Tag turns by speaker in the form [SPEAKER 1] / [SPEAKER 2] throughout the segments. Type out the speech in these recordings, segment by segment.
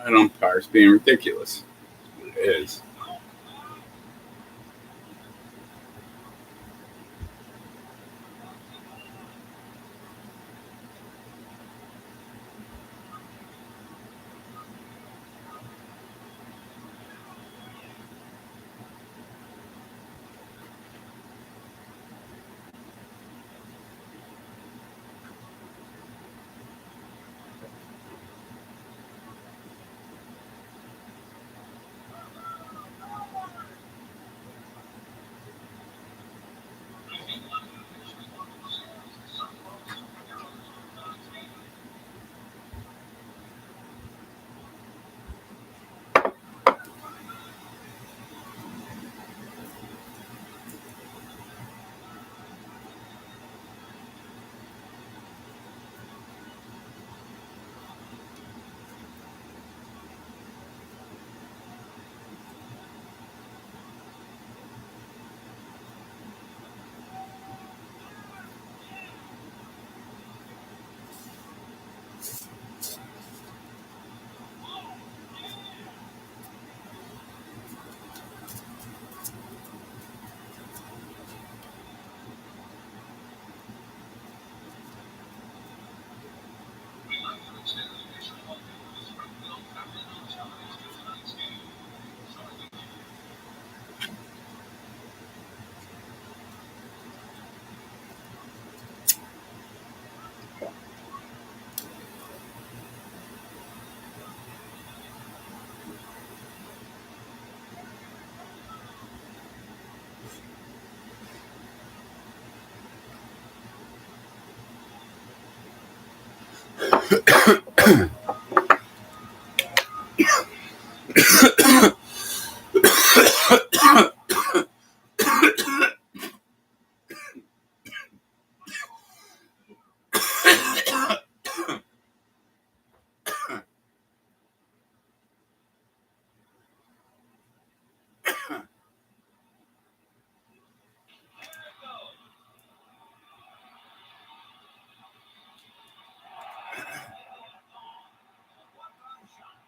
[SPEAKER 1] That umpire's being ridiculous. It is.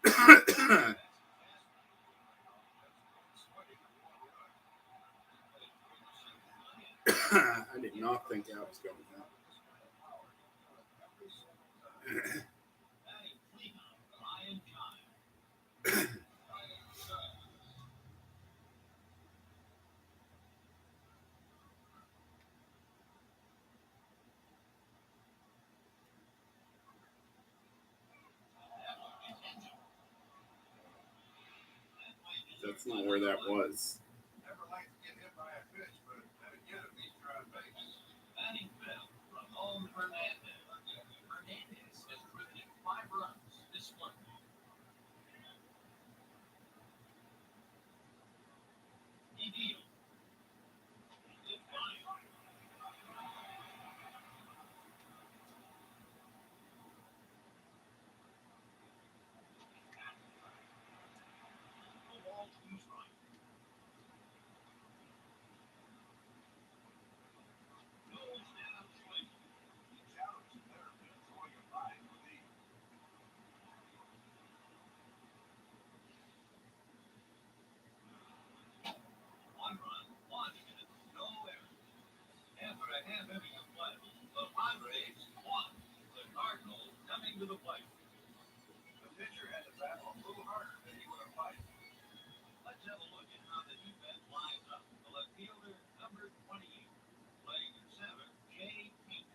[SPEAKER 1] I did not think that was going to happen. That's not where that was.
[SPEAKER 2] Never like to get hit by a pitch, but better get him, he's trying base.
[SPEAKER 3] Batting fifth, Ramon Hernandez. Hernandez has driven in 5 runs this month. He deals. To the plate.
[SPEAKER 2] The pitcher had to battle a little harder than he would have liked.
[SPEAKER 3] Let's have a look at how the defense lines up. The left fielder, number 28. Playing at 7, Jay Pink.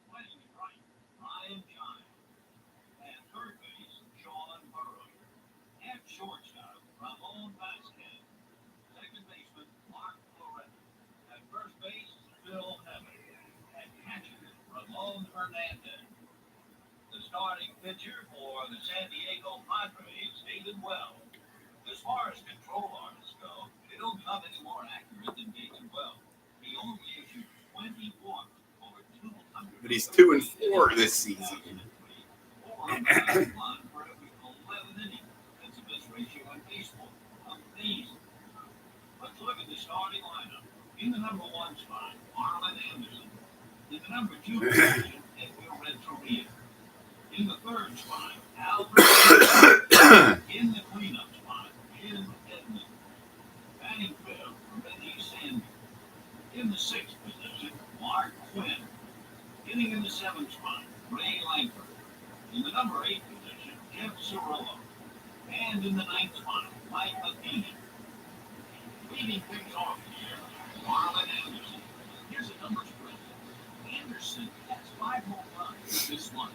[SPEAKER 3] Playing at right, Ryan John. At third base, Sean Burrow. At shortstop, Ramon Vasquez. Second baseman, Mark Floretta. At first base, Phil Nevin. At catcher, Ramon Hernandez. The starting pitcher for the San Diego Padres, David Wells. As far as control artists go, they don't come any more accurate than David Wells. He only issued 21 over 200.
[SPEAKER 1] But he's 2-4 this season.
[SPEAKER 3] Or one for every 11 innings. That's the best ratio in baseball. Amazing. Let's look at the starting lineup. In the number 1 spot, Marlon Anderson. In the number 2 position, Edgar Renteria. In the third spot, Albert. In the cleanup spot, Jim Edmonds. Batting fifth, Benny Sanders. In the 6th position, Mark Quinn. Hitting in the 7th spot, Ray Langford. In the number 8 position, Jeff Cirillo. And in the 9th spot, Mike Matheny. Leading things off here, Marlon Anderson. Here's a numbers quiz. Anderson has 5 home runs this month.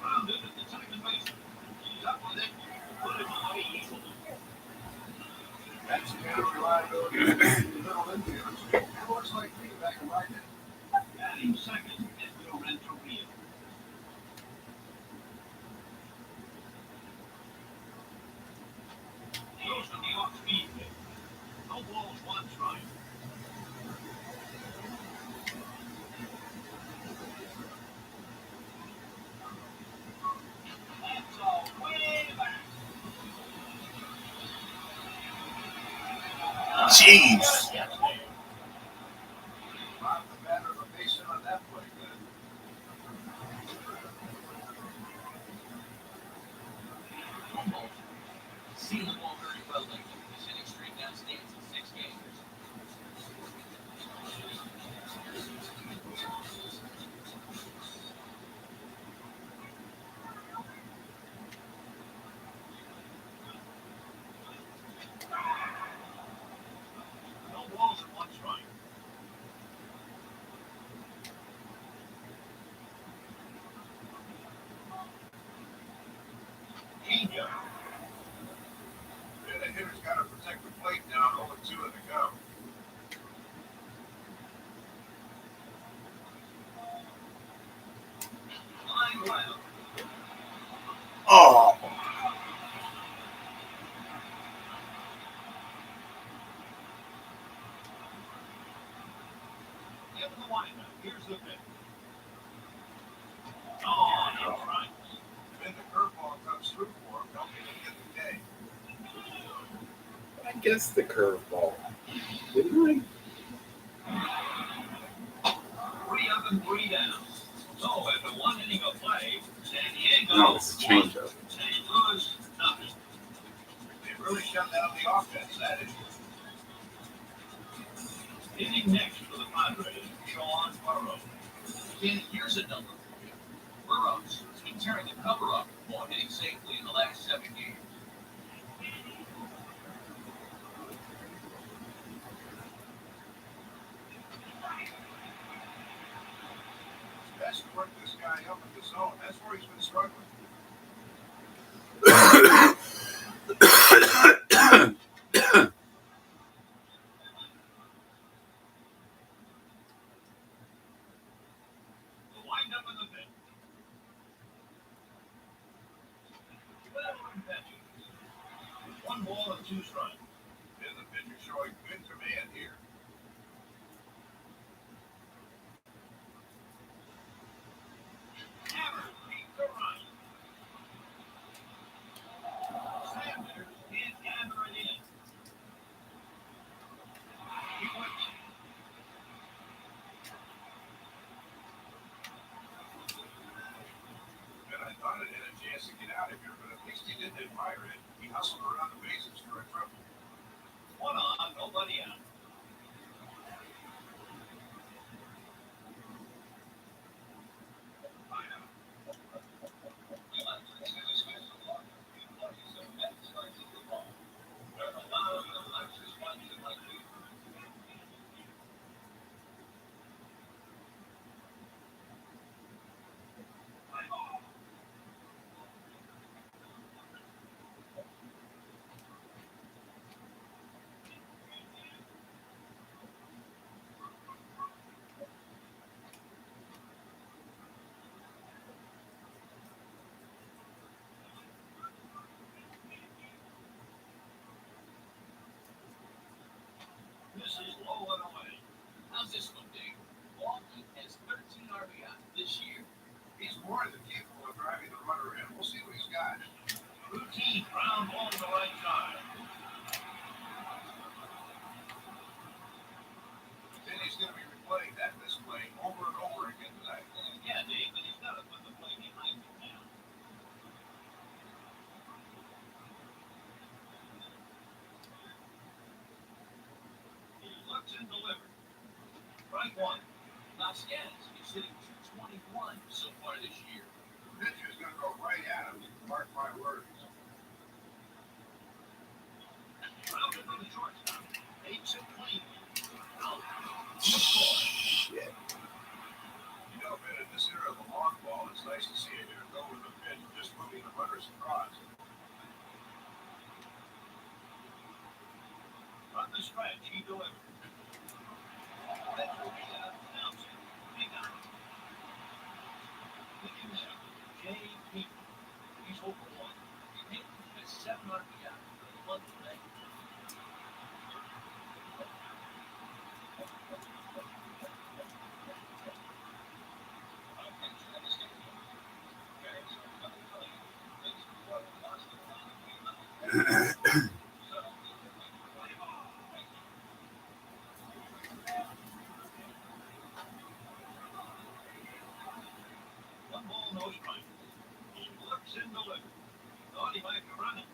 [SPEAKER 3] Rounded at the second base. He's up with it. Put him away easily.
[SPEAKER 2] That's the kind of reliability in the middle infielders. That looks like me back in my day.
[SPEAKER 3] Batting second, Edgar Renteria. Goes to the off-speed pitch. No balls, 1 strike. That's all way back.
[SPEAKER 1] Jeez.
[SPEAKER 2] Robbed the batter of a base hit on that play. Good.
[SPEAKER 3] give him the windup. Here's the pitch. Oh, no strikes.
[SPEAKER 2] Then the curveball comes through for him, helping him get the K.
[SPEAKER 1] I guess the curveball. Didn't
[SPEAKER 3] 3 up and 3 down. So after 1 inning of play, San Diego
[SPEAKER 1] I? No, it's a changeup.
[SPEAKER 3] St. Louis nothing.
[SPEAKER 2] They really shut down the offense, that is.
[SPEAKER 3] Hitting next for the Padres, Sean Burrow. And here's a number for you. Burrow's been tearing the cover up while hitting safely in the last 7 games.
[SPEAKER 2] Best to work this guy up in the zone. That's where he's been struggling.
[SPEAKER 3] The windup in the pit. Veteran pitching. 1 ball and 2 strikes.
[SPEAKER 2] And the pitcher showing good command here.
[SPEAKER 3] Hammer deep to right. Sanders can't hammer it in. He quits.
[SPEAKER 2] And I thought it had a chance to get out of here, but at least he didn't admire it. He hustled around the bases for a triple.
[SPEAKER 3] 1 on, nobody out. This is low and away. How's this one, Dave? Walton has 13 RBI this year.
[SPEAKER 2] He's more than capable of driving the runner in. We'll see what he's got.
[SPEAKER 3] Routine ground ball to the right side.
[SPEAKER 2] Then he's going to be replaying that display over and over again tonight.
[SPEAKER 3] Yeah, Dave, but he's got to put the play behind him now. He looks and delivers. Strike 1. Vasquez is hitting .221 so far this year.
[SPEAKER 2] The pitcher's going to go right at him. Mark my words.
[SPEAKER 3] Rounded to the shortstop. Makes it clean. Out. He scores.
[SPEAKER 1] Shit.
[SPEAKER 2] You know, Ben, in this era of the long ball, it's nice to see a hitter go with a pitch, just moving the runners across.
[SPEAKER 3] On the stretch, he delivers. That will be announced. Big out. Looking now, Jay Peter. He's over 1. He has 7 RBI for the month today. One ball, no strike. He looks and delivers. Thought he might be running.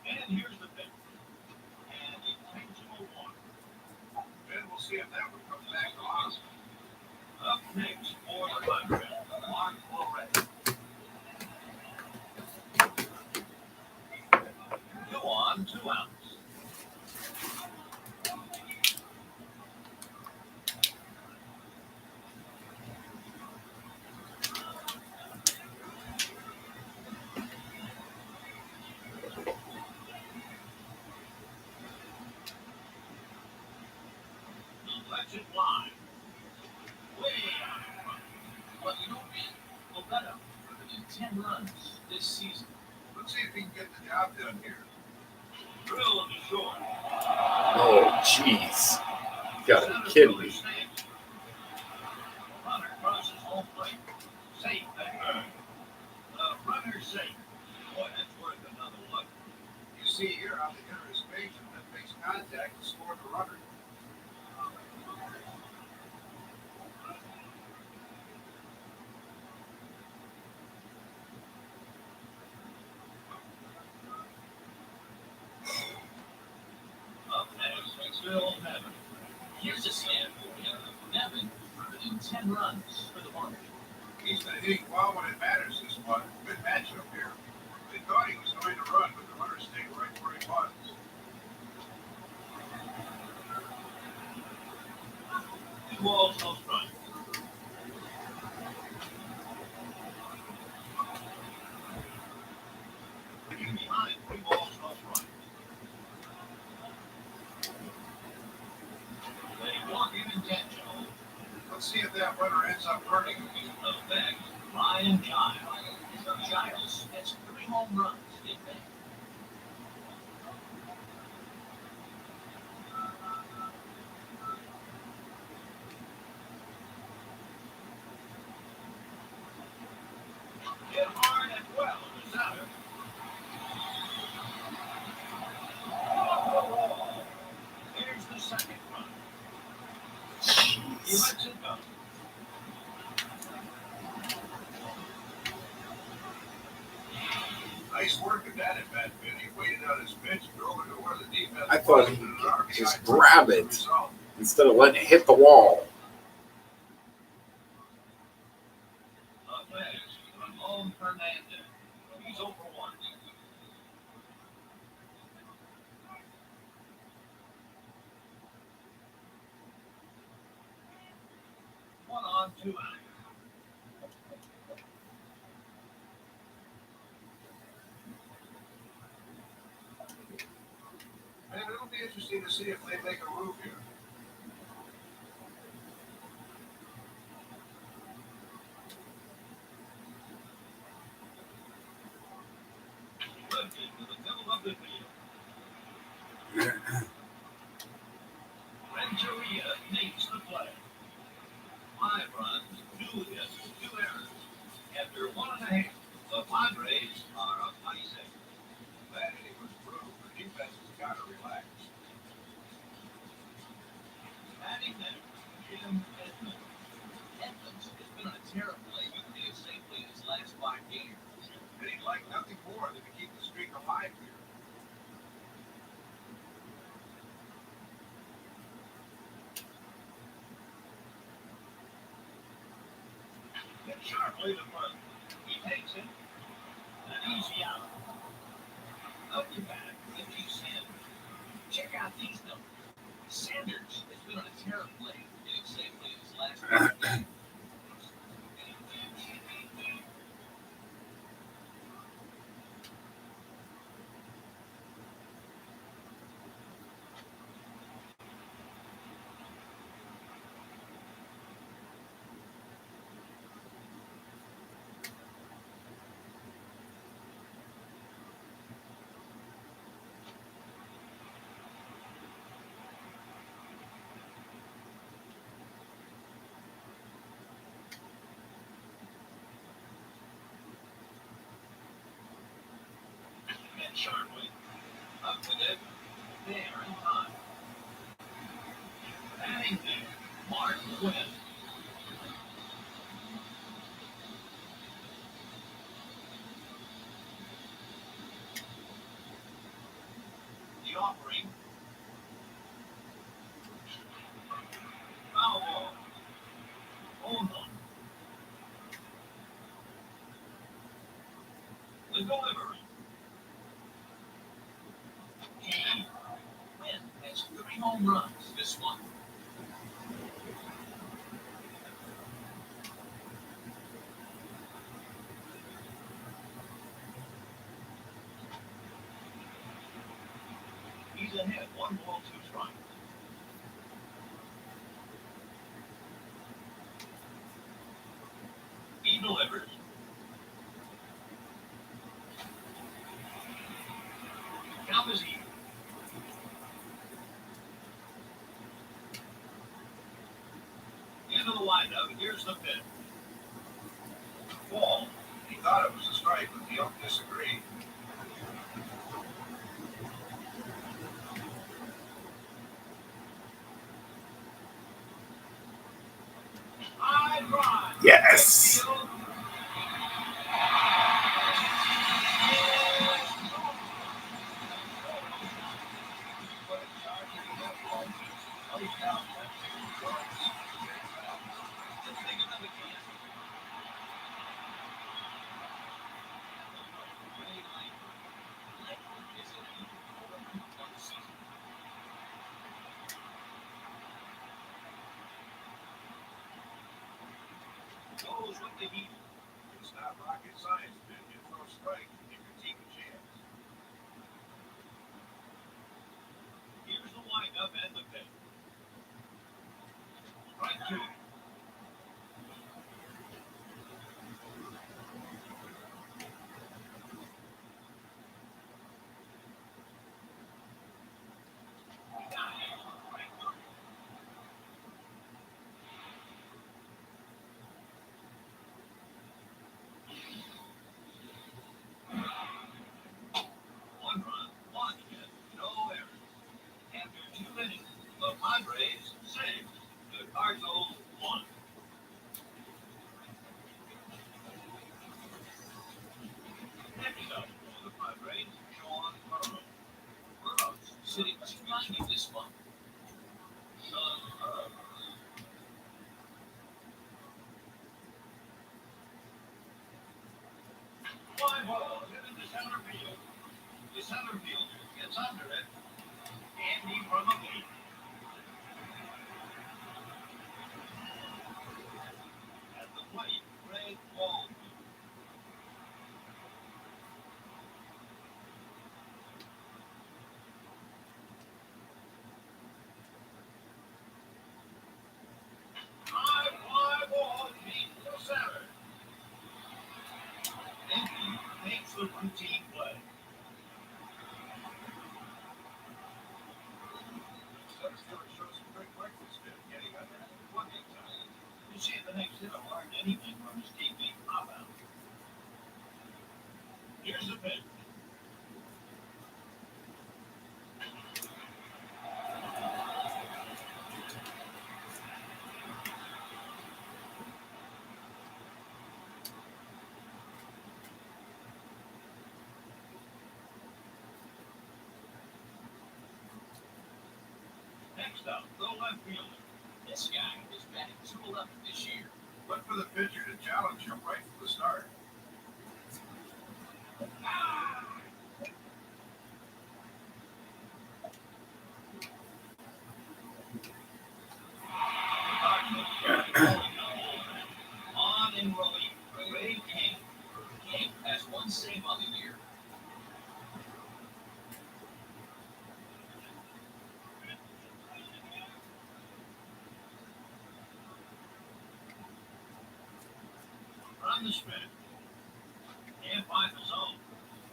[SPEAKER 3] And here's the pitch. And intentional one.
[SPEAKER 2] Ben, we'll see if that one comes back to us.
[SPEAKER 3] Up next for the Padres, Mark Flores. 2 on, 2 outs. Let's it fly. Way out in front. But you know, Lopetta, 10 runs this season.
[SPEAKER 2] Let's see if he can get the job done here.
[SPEAKER 3] Drill to short.
[SPEAKER 1] Oh, jeez. You gotta be kidding me.
[SPEAKER 3] Runner crosses home plate. Safe at third. The runner safe. Boy, that's worth another look.
[SPEAKER 2] You see here how the hitter is patient and makes contact to score the runner.
[SPEAKER 3] Up next, Phil Nevin. Here's a slam for you. Nevin, 10 runs for the Marlins.
[SPEAKER 2] He's been hitting well when it matters this month. Good matchup here. They thought he was going to run, but the runner stayed right where he was.
[SPEAKER 3] Two balls, no strikes. Behind, 3 balls, no strikes. They walk him intentional.
[SPEAKER 2] Let's see if that runner ends up hurting.
[SPEAKER 3] Effect, Ryan Giles. Giles has 3 home runs in May. Hit hard and well to center. Here's the second run. He
[SPEAKER 1] Jeez.
[SPEAKER 3] lets it go.
[SPEAKER 2] Nice work at that at bat, Ben. He waited on his pitch, drove it to where the defense
[SPEAKER 1] I thought
[SPEAKER 2] was,
[SPEAKER 1] he
[SPEAKER 2] and an
[SPEAKER 1] could
[SPEAKER 2] RBI
[SPEAKER 1] just
[SPEAKER 2] touch
[SPEAKER 1] grab
[SPEAKER 2] was the
[SPEAKER 1] it.
[SPEAKER 2] result.
[SPEAKER 1] Instead of letting it hit the wall.
[SPEAKER 3] Up next, Ramon Hernandez. He's over 1. One on, 2 out.
[SPEAKER 2] And it'll be interesting to see if they make a move here.
[SPEAKER 3] Lifted to the middle of the field. Renteria makes the play. 5 runs, 2 hits, 2 errors. After 1.5, the Padres are up by 6.
[SPEAKER 2] That inning was brutal. The defense has got to relax.
[SPEAKER 3] Batting there, Jim Edmonds. Edmonds has been on a tear of late, hitting safely in his last 5 games.
[SPEAKER 2] And he'd like nothing more than to keep the streak alive here.
[SPEAKER 3] Hit sharply to front. He takes it. An easy out. Up to bat, Richie Sanders. Check out these numbers. Sanders has been on a tear of late, hitting safely in his last 5 games. And sharply. Up with it. There in time. Batting there, Mark Quinn. The offering. Foul ball. Hold on. The delivery. Quinn has 3 home runs this month. He's ahead, 1 ball, 2 strikes. He delivers.
[SPEAKER 1] Yes.
[SPEAKER 3] Goes with the heat.
[SPEAKER 2] It's not rocket science, man. You throw a strike, you critique a chance.
[SPEAKER 3] Here's the windup and the pitch. Strike two. One run, one hit, no errors. After 2 innings, the Padres 6, the Cardinals 1. Next up for the Padres, Sean Burrows. Burrows sitting 290 this month. Sean Burrows. Fly ball hit into center field. The center fielder gets under it. Andy from a lead. At the plate, Greg Waldman. High fly ball deep to center. Andy makes the routine play.
[SPEAKER 2] Stubbs never shows some great breakfast, man. Getting under it. Plenty of time.
[SPEAKER 3] You see the next hitter learned anything from his teammate pop out. Here's the pitch. Next up, the left fielder. This guy is batting 211 this year.
[SPEAKER 2] Look for the pitcher to challenge him right from the start.
[SPEAKER 3] On in relief, Ray King. King has one save on the year. From the spin. Can't find the zone.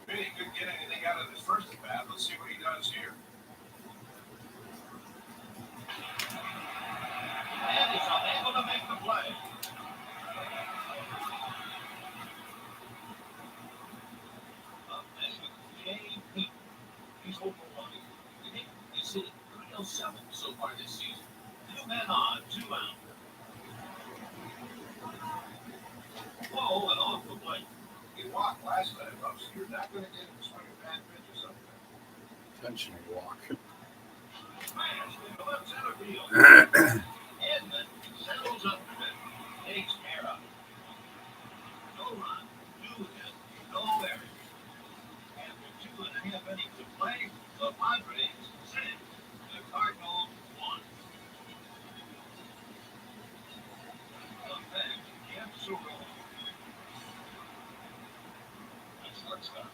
[SPEAKER 2] Really couldn't get anything out of his first at bat. Let's see what he does here.
[SPEAKER 3] And he's unable to make the play. Up next with Jay Pete. He's over 1. He's hitting 307 so far this season. 2 men on, 2 out. Whoa, and off the plate.
[SPEAKER 2] He walked last time up, so you're not going to get him to swing a bad pitch or something.
[SPEAKER 1] Intentional walk.
[SPEAKER 3] Smash into left center field. Edmund settles up to it. Takes care of it. No run, 2 hits, no errors. After 2.5 innings of play, the Padres 6, the Cardinals 1. The bench, Jeff Sorrell. Shortstop.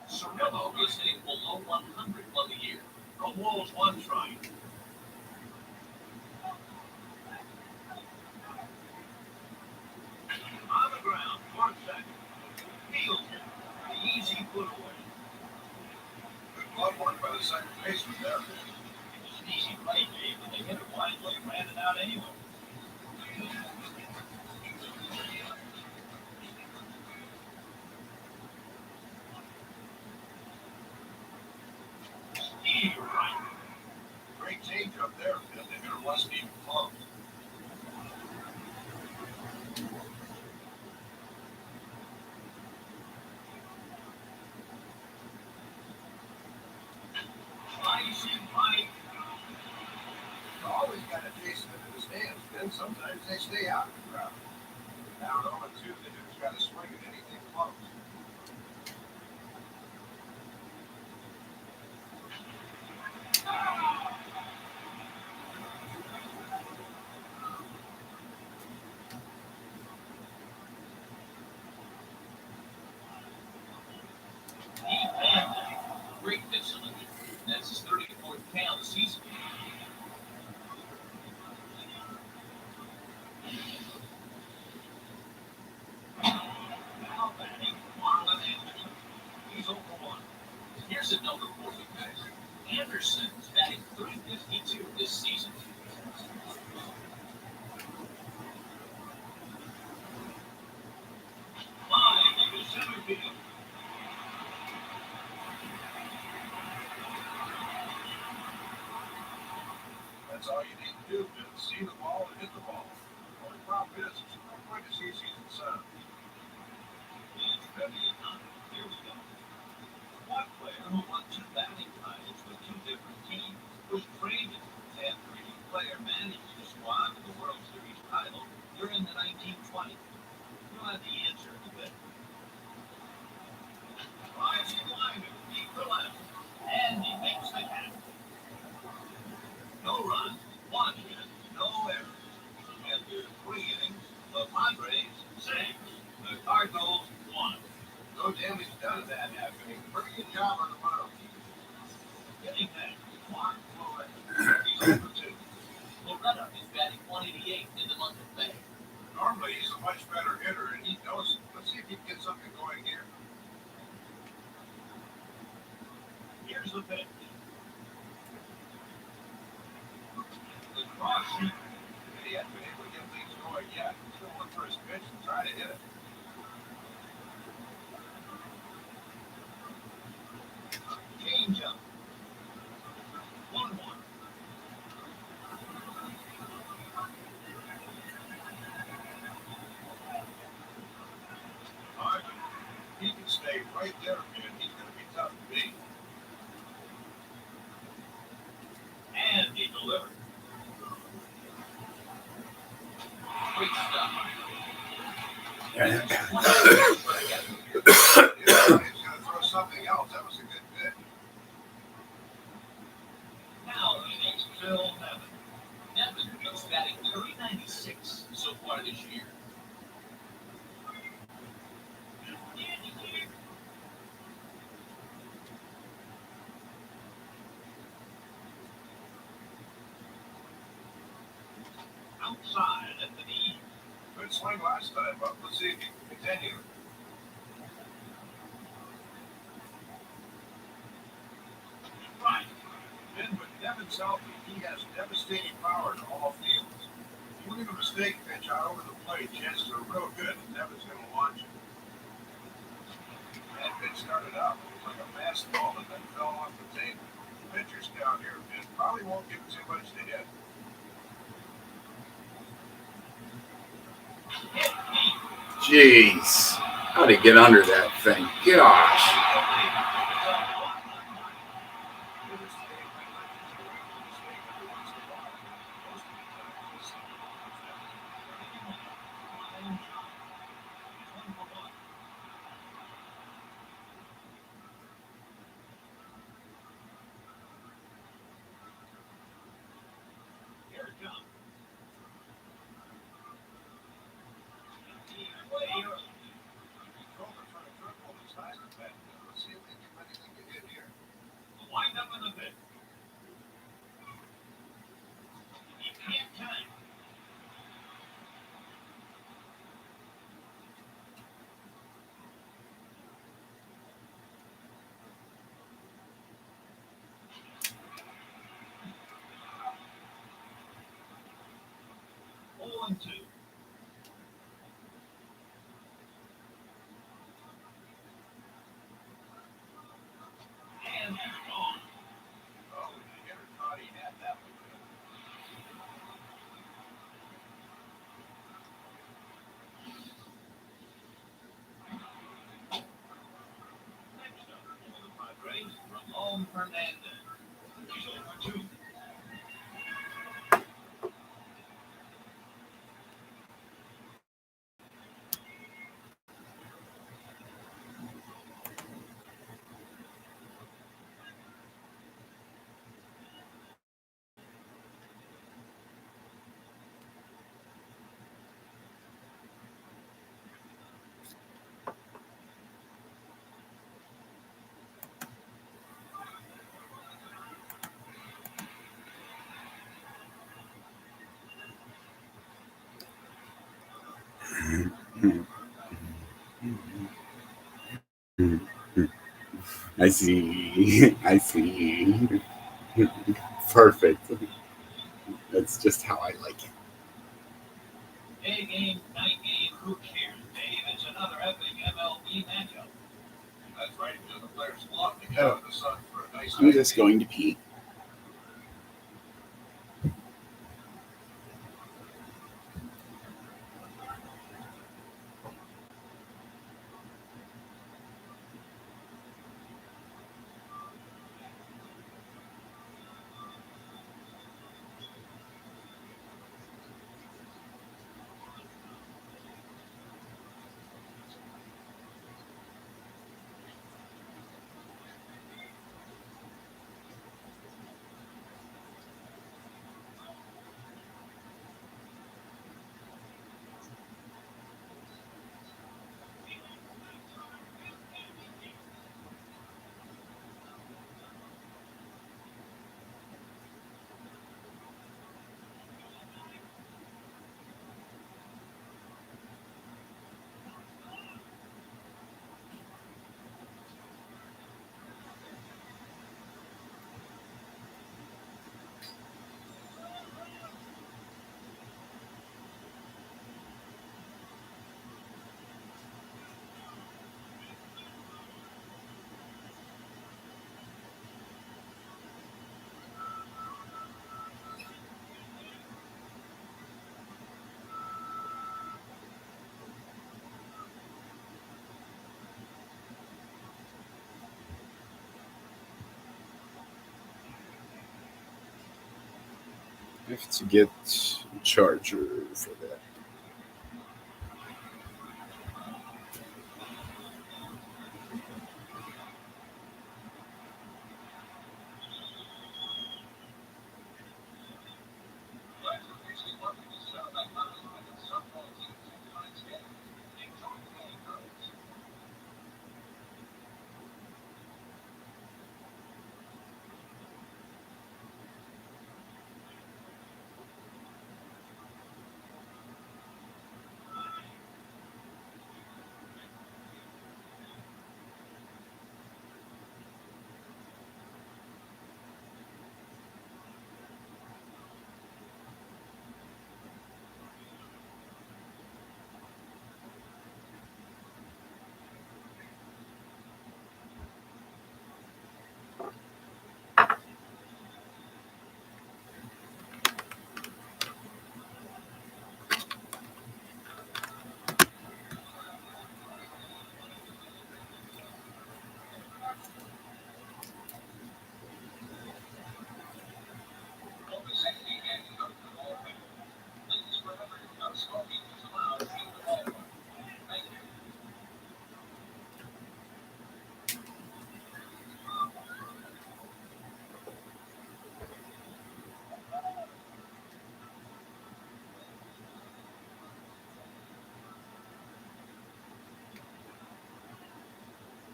[SPEAKER 3] Cirillo is hitting below 100 on the year. The Wolves 1 strike. On the ground, 4th second. Fields it. The easy put away.
[SPEAKER 2] Good glove work by the second baseman there.
[SPEAKER 3] It was an easy play, Dave, but they hit it wide, but ran it out anyway.
[SPEAKER 2] and sometimes they stay out of the crowd. Down 0-2, the dude's got to swing at anything close.
[SPEAKER 3] He banned great discipline. That's his 34th count this season. Now batting, Marlon Anderson. He's over one. Here's a number for you guys. Anderson's batting .352 this season. Line to center field.
[SPEAKER 2] That's all you need to do, just see the ball and hit the ball. The only problem is, it's no point to see season sun.
[SPEAKER 3] It's ready or not. Here we go. One player who won 2 batting titles with 2 different teams was traded after a player managed the squad to the World Series title during the 1920s. You'll have the answer in a bit. Drives the liner deep to left, and he makes the catch. No runs, 1 hit, no errors. After 3 innings, the Padres 6, the Cardinals 1.
[SPEAKER 2] No damage done to that happening. Pretty good job on the mound.
[SPEAKER 3] Getting back, Mark Flores. He's over 2. Loretta is batting .188 in the month of May.
[SPEAKER 2] Normally, he's a much better hitter, and he knows it. Let's see if he can get something going here.
[SPEAKER 3] Here's the pitch. The cross.
[SPEAKER 2] He hasn't been able to get things going yet. He's going to look for his pitch and try to hit it.
[SPEAKER 3] Change up. 1-1.
[SPEAKER 2] All right. He can stay right there, man. He's going to be tough to beat.
[SPEAKER 3] And he delivered. Quick stop.
[SPEAKER 2] He's going to throw something else. That was a good pitch.
[SPEAKER 3] Now innings Phil Nevin. Nevin is batting .396 so far this year. Outside at the knee.
[SPEAKER 2] Good swing last time, but let's see if he can continue.
[SPEAKER 3] Right.
[SPEAKER 2] Then with Devin's healthy, he has devastating power in all fields. If you leave a mistake pitch out over the plate, chances are real good that Devin's going to launch it. That pitch started out like a fastball and then fell off the table. The pitchers down here, man, probably won't give too much to hit.
[SPEAKER 1] Jeez. How'd he get under that thing? Gosh.
[SPEAKER 3] Here it comes.
[SPEAKER 1] I see. I see. Perfect. That's just how I like it.
[SPEAKER 3] Day game, night game, who cares, Dave? It's another epic MLB matchup.
[SPEAKER 2] That's right. The players love to get out in the sun for a nice
[SPEAKER 1] I'm just going to pee. I have to get a charger for that.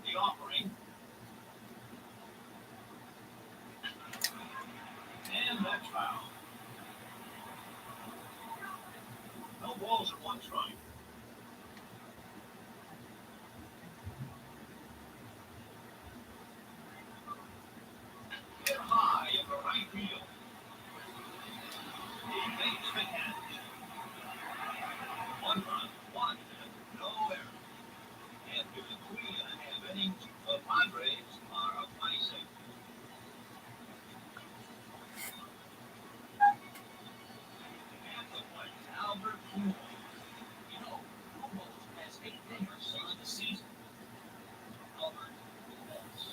[SPEAKER 3] The offering. And that's foul. No balls at one strike. Hit high in the right field. He makes the catch. One run, one hit, no error. After 3.5 innings, the Padres are up by 6. At the plate, Albert Pujols. You know, Pujols has 8 dingers on the season. Albert Pujols.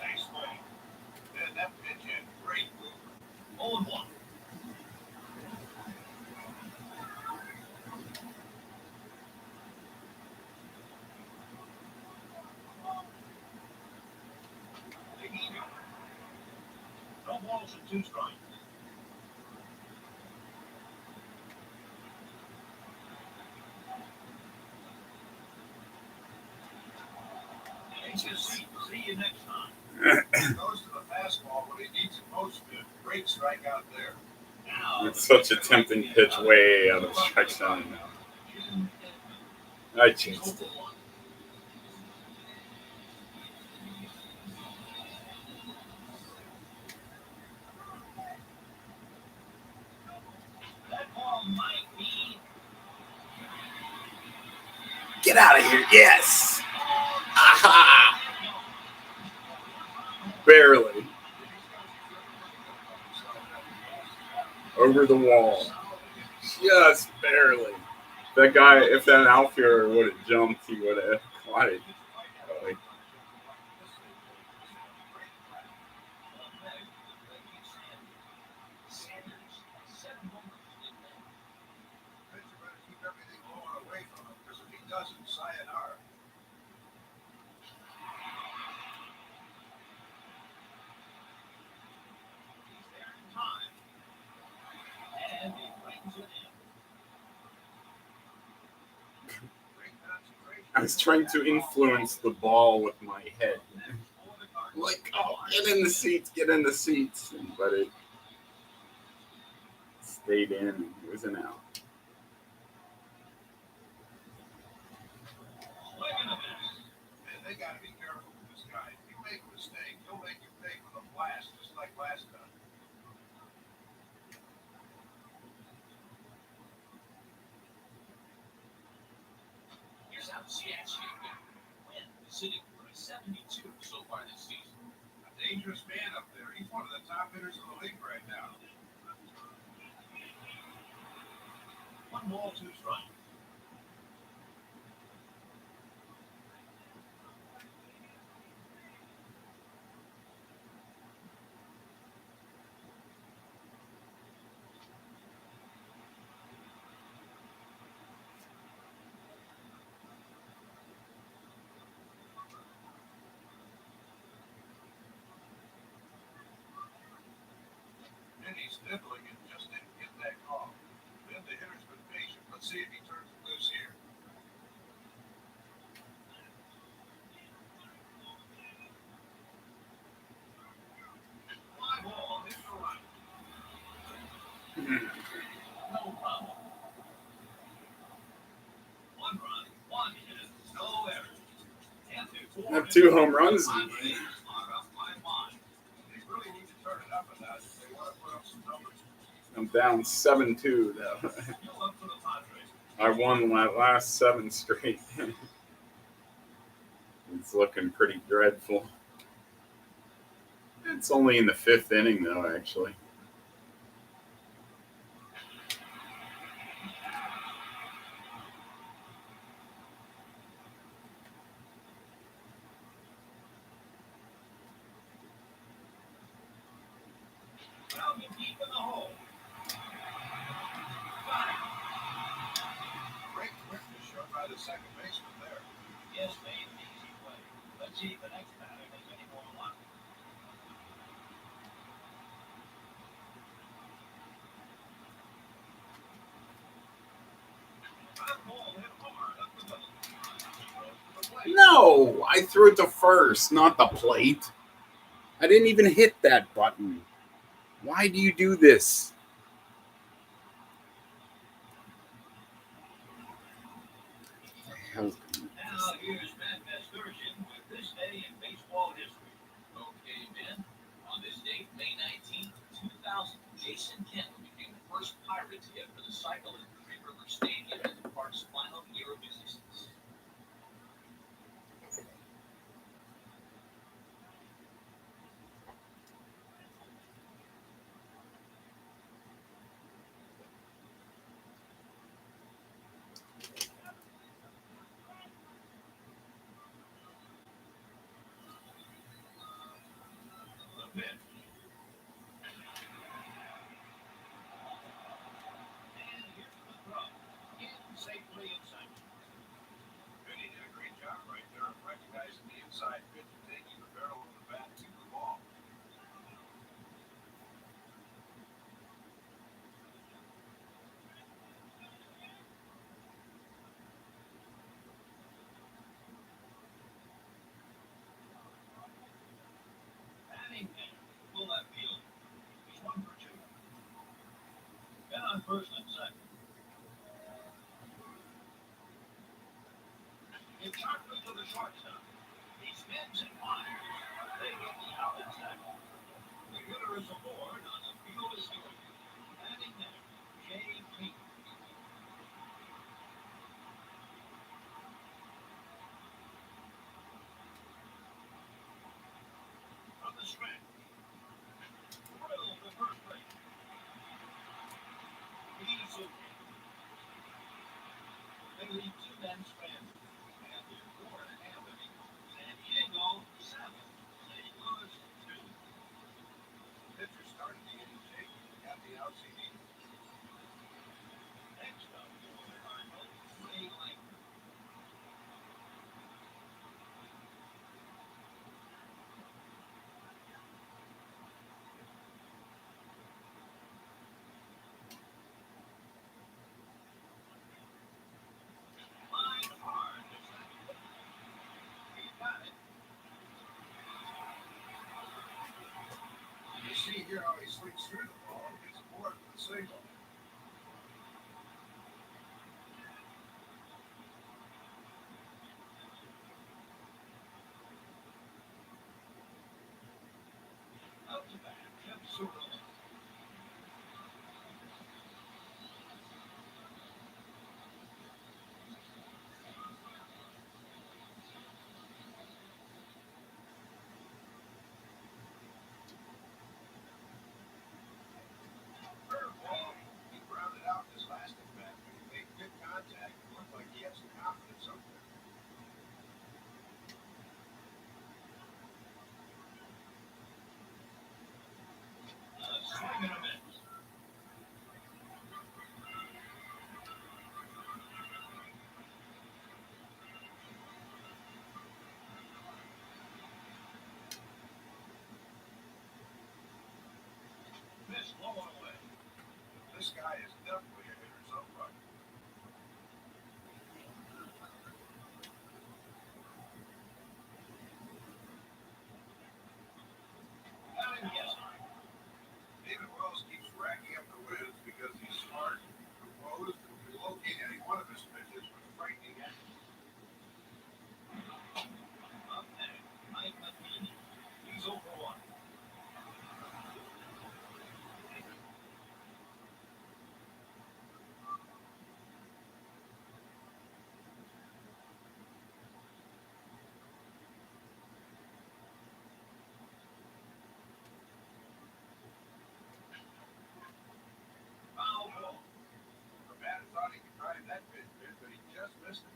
[SPEAKER 2] nice swing. Man, that pitch had great movement.
[SPEAKER 3] 0-1. The heater. No balls and 2 strikes. Take your seat. See you next time.
[SPEAKER 2] He goes to the fastball when he needs it most to. Great strikeout there.
[SPEAKER 3] Now,
[SPEAKER 1] It's such a tempting pitch way out of strike zone now.
[SPEAKER 3] Jim Edmonds.
[SPEAKER 1] I chased it.
[SPEAKER 3] That ball might be.
[SPEAKER 1] Get out of here. Yes. Aha. Barely. Over the wall. Just barely. That guy, if that outfielder would have jumped, he would have caught it. Really.
[SPEAKER 2] Pitcher better keep everything blowing away from him, because if he doesn't, sayonara.
[SPEAKER 3] He's there in time. And he brings it in.
[SPEAKER 2] Great concentration.
[SPEAKER 1] I was trying to influence the ball with my head. Like, oh, get in the seats, get in the seats. But it stayed in and it was an out.
[SPEAKER 2] And they got to be careful with this guy. If you make a mistake, he'll make you pay for the blast, just like last time.
[SPEAKER 3] Here's how the CSU win. Sitting for a 72 so far this season.
[SPEAKER 2] A dangerous man up there. He's one of the top hitters in the league right now.
[SPEAKER 3] 1 ball, 2 strikes.
[SPEAKER 2] And he's nibbling and just didn't get that call. Then the hitter's been patient. Let's see if he turns it loose here. Fly ball hit the right.
[SPEAKER 3] No problem. 1 run, 1 hit, no error. And
[SPEAKER 1] I have 2 home runs.
[SPEAKER 3] are up by 1.
[SPEAKER 2] They really need to turn it up a notch if they want to put up some numbers.
[SPEAKER 1] I'm down 7-2 though.
[SPEAKER 3] Still up for the Padres.
[SPEAKER 1] I won my last 7 straight. It's looking pretty dreadful. It's only in the 5th inning though, actually.
[SPEAKER 3] Grounded deep in the hole. Got it.
[SPEAKER 2] Great quickness shown by the second baseman there.
[SPEAKER 3] Yes, made an easy play. Let's see if the next batter has any more luck.
[SPEAKER 2] That ball hit hard up the middle. He goes to the plate.
[SPEAKER 1] No, I threw it to first, not the plate. I didn't even hit that button. Why do you do this?
[SPEAKER 3] Now here's Ben Mesturgeon with this day in baseball history. Okay, Ben. On this date, May 19th, 2000, Jason Kent became the first Pirate to hit for the cycle at Three River Stadium in the park's final year of existence. The pitch. And here's the throw. In safely in center.
[SPEAKER 2] Vinny did a great job right there of recognizing the inside pitch and taking the barrel of the bat to the ball.
[SPEAKER 3] Batting first and second. It's Hartman to the shortstop. He spins and fires. They get the out at second. The hitter is aboard on the field is good. Batting next, Jay Pete. From the stretch. Thrill to first base. He's okay. They leave two men stranded. And they're 4.5 innings. San Diego, 7. St. Louis, 2.
[SPEAKER 2] Pitcher started to get in shape. Got the outs he needed.
[SPEAKER 3] Next up for the Cardinals, Ray Langford. Line hard to second. He got it.
[SPEAKER 2] You see here how he swings through the ball. Gets aboard with the single.
[SPEAKER 3] Out to bat, Jeff Surratt.
[SPEAKER 2] Curveball. He grounded out this last at bat. He made good contact. It looked like he had some confidence up there.
[SPEAKER 3] Swing and a miss. Miss low and away.
[SPEAKER 2] This guy is definitely a hitter's upright.
[SPEAKER 3] Batting yes.
[SPEAKER 2] David Wells keeps racking up the wins because he's smart, composed, and can locate any one of his pitches with frightening accuracy.
[SPEAKER 3] Up next, Mike Matheny. He's over 1. Foul ball.
[SPEAKER 2] The batter thought he could drive that pitch, but he just missed it.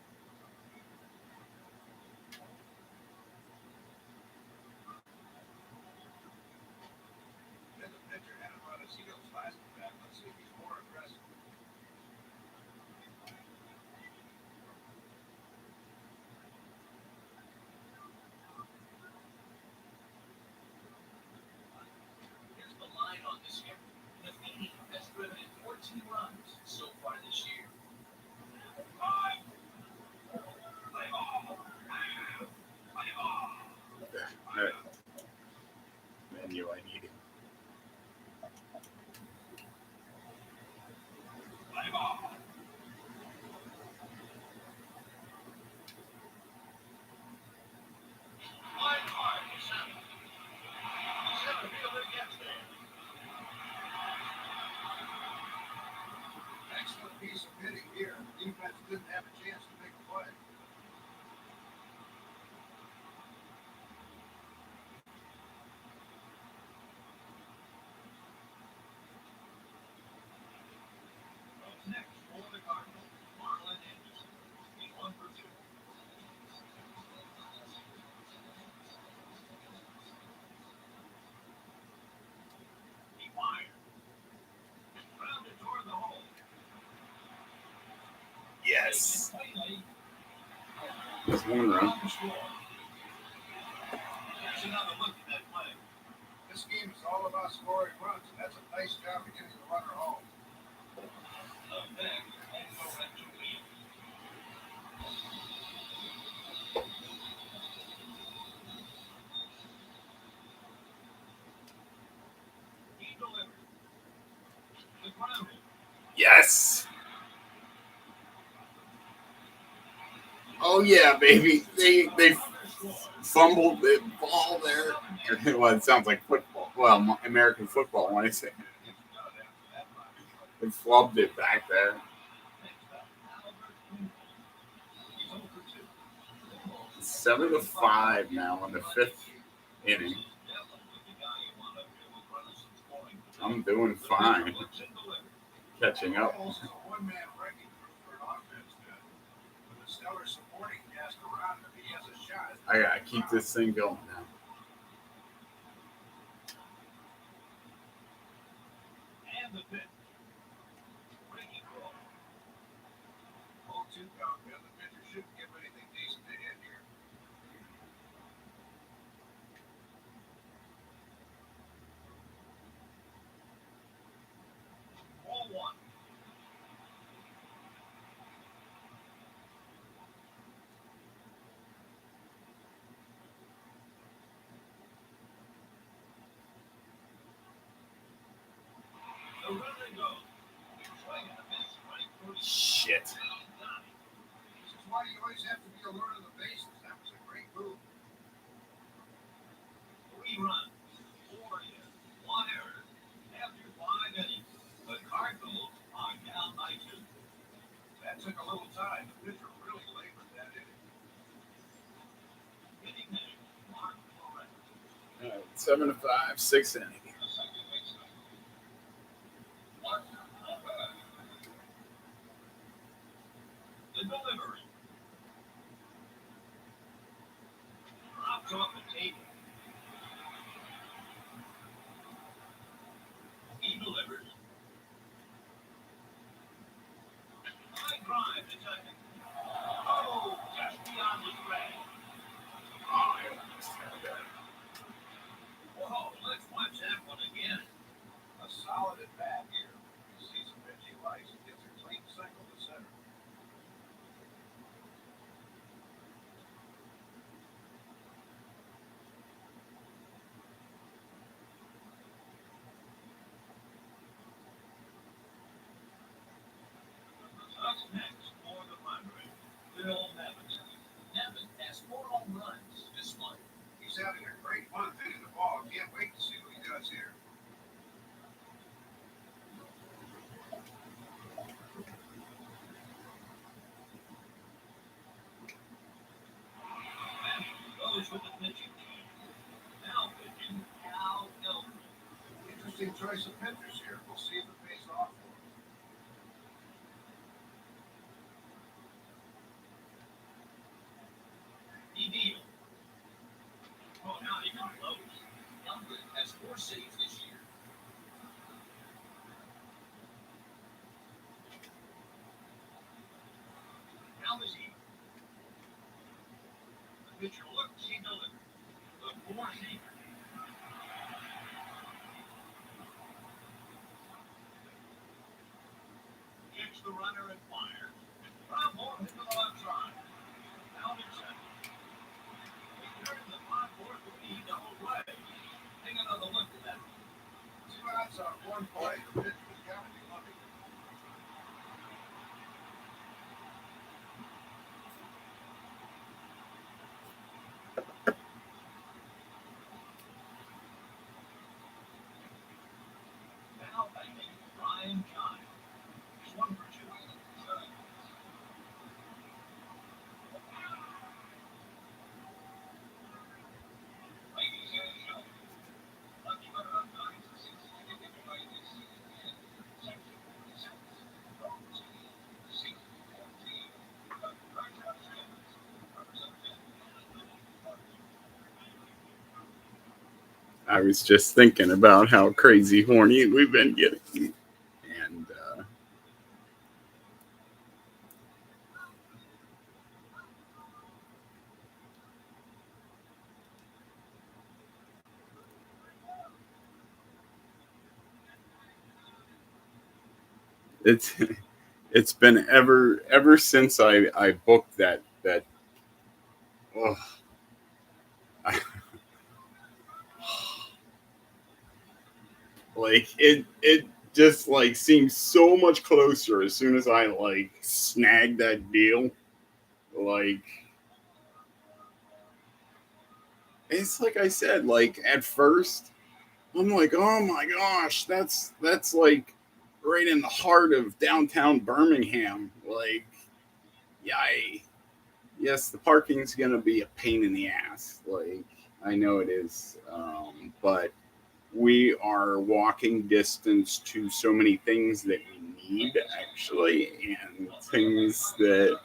[SPEAKER 2] Then the pitcher had him on his heels last at bat. Let's see if he's more aggressive.
[SPEAKER 3] Here's the line on this hit. Matheny has driven in 14 runs so far this year. Play ball. Play ball.
[SPEAKER 1] Hey. Menu I needed.
[SPEAKER 3] Play ball. Line hard to center. Center fielder gets there.
[SPEAKER 2] Excellent piece of hitting here. The defense didn't have a chance to make a play.
[SPEAKER 3] Next for the Cardinals, Marlon Anderson. He's 1 for 2. He fired. Grounded toward the hole.
[SPEAKER 1] Yes.
[SPEAKER 3] Cleanly
[SPEAKER 1] That's 1 run.
[SPEAKER 3] on the score. Here's another look at that play.
[SPEAKER 2] This game is all about scoring runs, and that's a nice job of getting the runner home.
[SPEAKER 3] Up next, and go back to Williams. He delivered. The grounded.
[SPEAKER 1] Yes. Oh yeah, baby. They fumbled the ball there. Well, it sounds like football. Well, American football when I say it. They flubbed it back there. 7-5 now in the 5th inning. I'm doing fine. Catching up. I gotta keep this thing going now.
[SPEAKER 3] And the pitch. Breaking ball.
[SPEAKER 2] 0-2 count, man. The pitcher shouldn't give anything decent to hit here.
[SPEAKER 3] Ball one. The runner goes. Swing and a miss. Strike 30.
[SPEAKER 1] Shit.
[SPEAKER 2] This is why you always have to be alert on the bases. That was a great move.
[SPEAKER 3] 3 runs, 4 hits, 1 error. After 5 innings, the Cardinals are down by 2.
[SPEAKER 2] That took a little time. The pitcher really labored that inning.
[SPEAKER 3] Hitting next, Mark Flores.
[SPEAKER 1] All right, 7-5, 6th inning.
[SPEAKER 3] The second baseman. Mark Flores. The delivery. Dropped off the table. He delivers. High drive to second. Oh, just beyond the track.
[SPEAKER 1] Oh, I almost had that.
[SPEAKER 3] Whoa, let's watch that one again.
[SPEAKER 2] A solid at bat here. He sees a pitch he likes and gets a clean single to center.
[SPEAKER 3] Up next for the Padres, Bill Nevin. Nevin has 4 home runs this month.
[SPEAKER 2] He's having a great fun hitting the ball. Can't wait to see what he does here.
[SPEAKER 3] Goes with the pitching team. Now pitching Cal Elton.
[SPEAKER 2] Interesting choice of pitchers here. We'll see if it pays off for him.
[SPEAKER 3] He deals. Oh, now he can close. Elton has 4 saves this year. Now is he. The pitcher looks, he delivers. The 4-seamer. Kicks the runner and fires. Rob Moore hit the left side. Out in center. He turned the 5-4 lead the whole way. Take another look at that.
[SPEAKER 2] 2 outs on 1 play. The pitch was got to be lucky.
[SPEAKER 3] Now batting Ryan Giles. Swung for 2. Ladies and gentlemen, let's put it up 96.
[SPEAKER 1] I was just thinking about how crazy horny we've been getting. And it's been ever since I booked that oh, like it just like seems so much closer as soon as I like snagged that deal. Like It's like I said, like at first, I'm like, oh my gosh, that's like right in the heart of downtown Birmingham. Like, yay. Yes, the parking's gonna be a pain in the ass. Like, I know it is, but we are walking distance to so many things that we need actually, and things that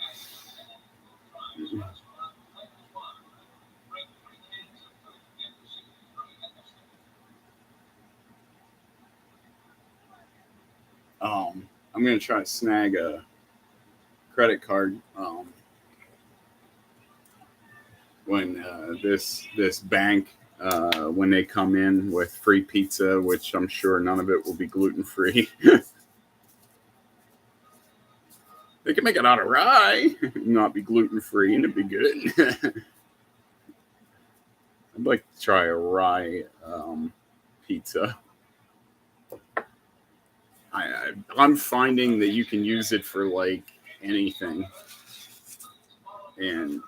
[SPEAKER 1] I'm gonna try to snag a credit card when this bank when they come in with free pizza, which I'm sure none of it will be gluten free. They can make it out of rye, not be gluten free, and it'd be good. I'd like to try a rye pizza. I'm finding that you can use it for like anything, and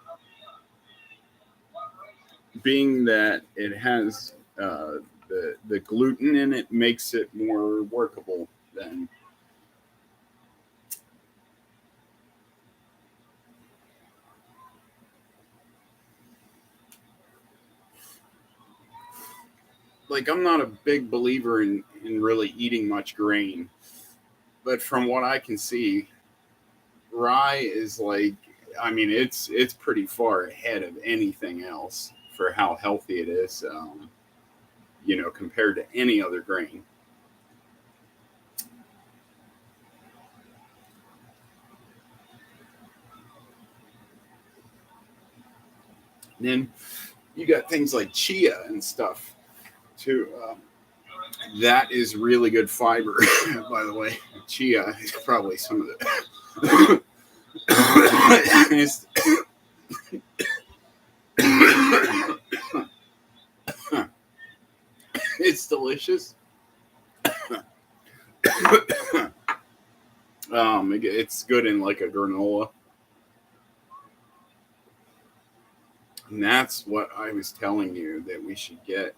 [SPEAKER 1] being that it has the gluten in it makes it more workable than like I'm not a big believer in really eating much grain, but from what I can see, rye is like I mean it's pretty far ahead of anything else for how healthy it is, compared to any other grain. And then you got things like chia and stuff too. That is really good fiber, by the way. Chia is probably some of the. it's, it's delicious. It's good in like a granola. And that's what I was telling you that we should get.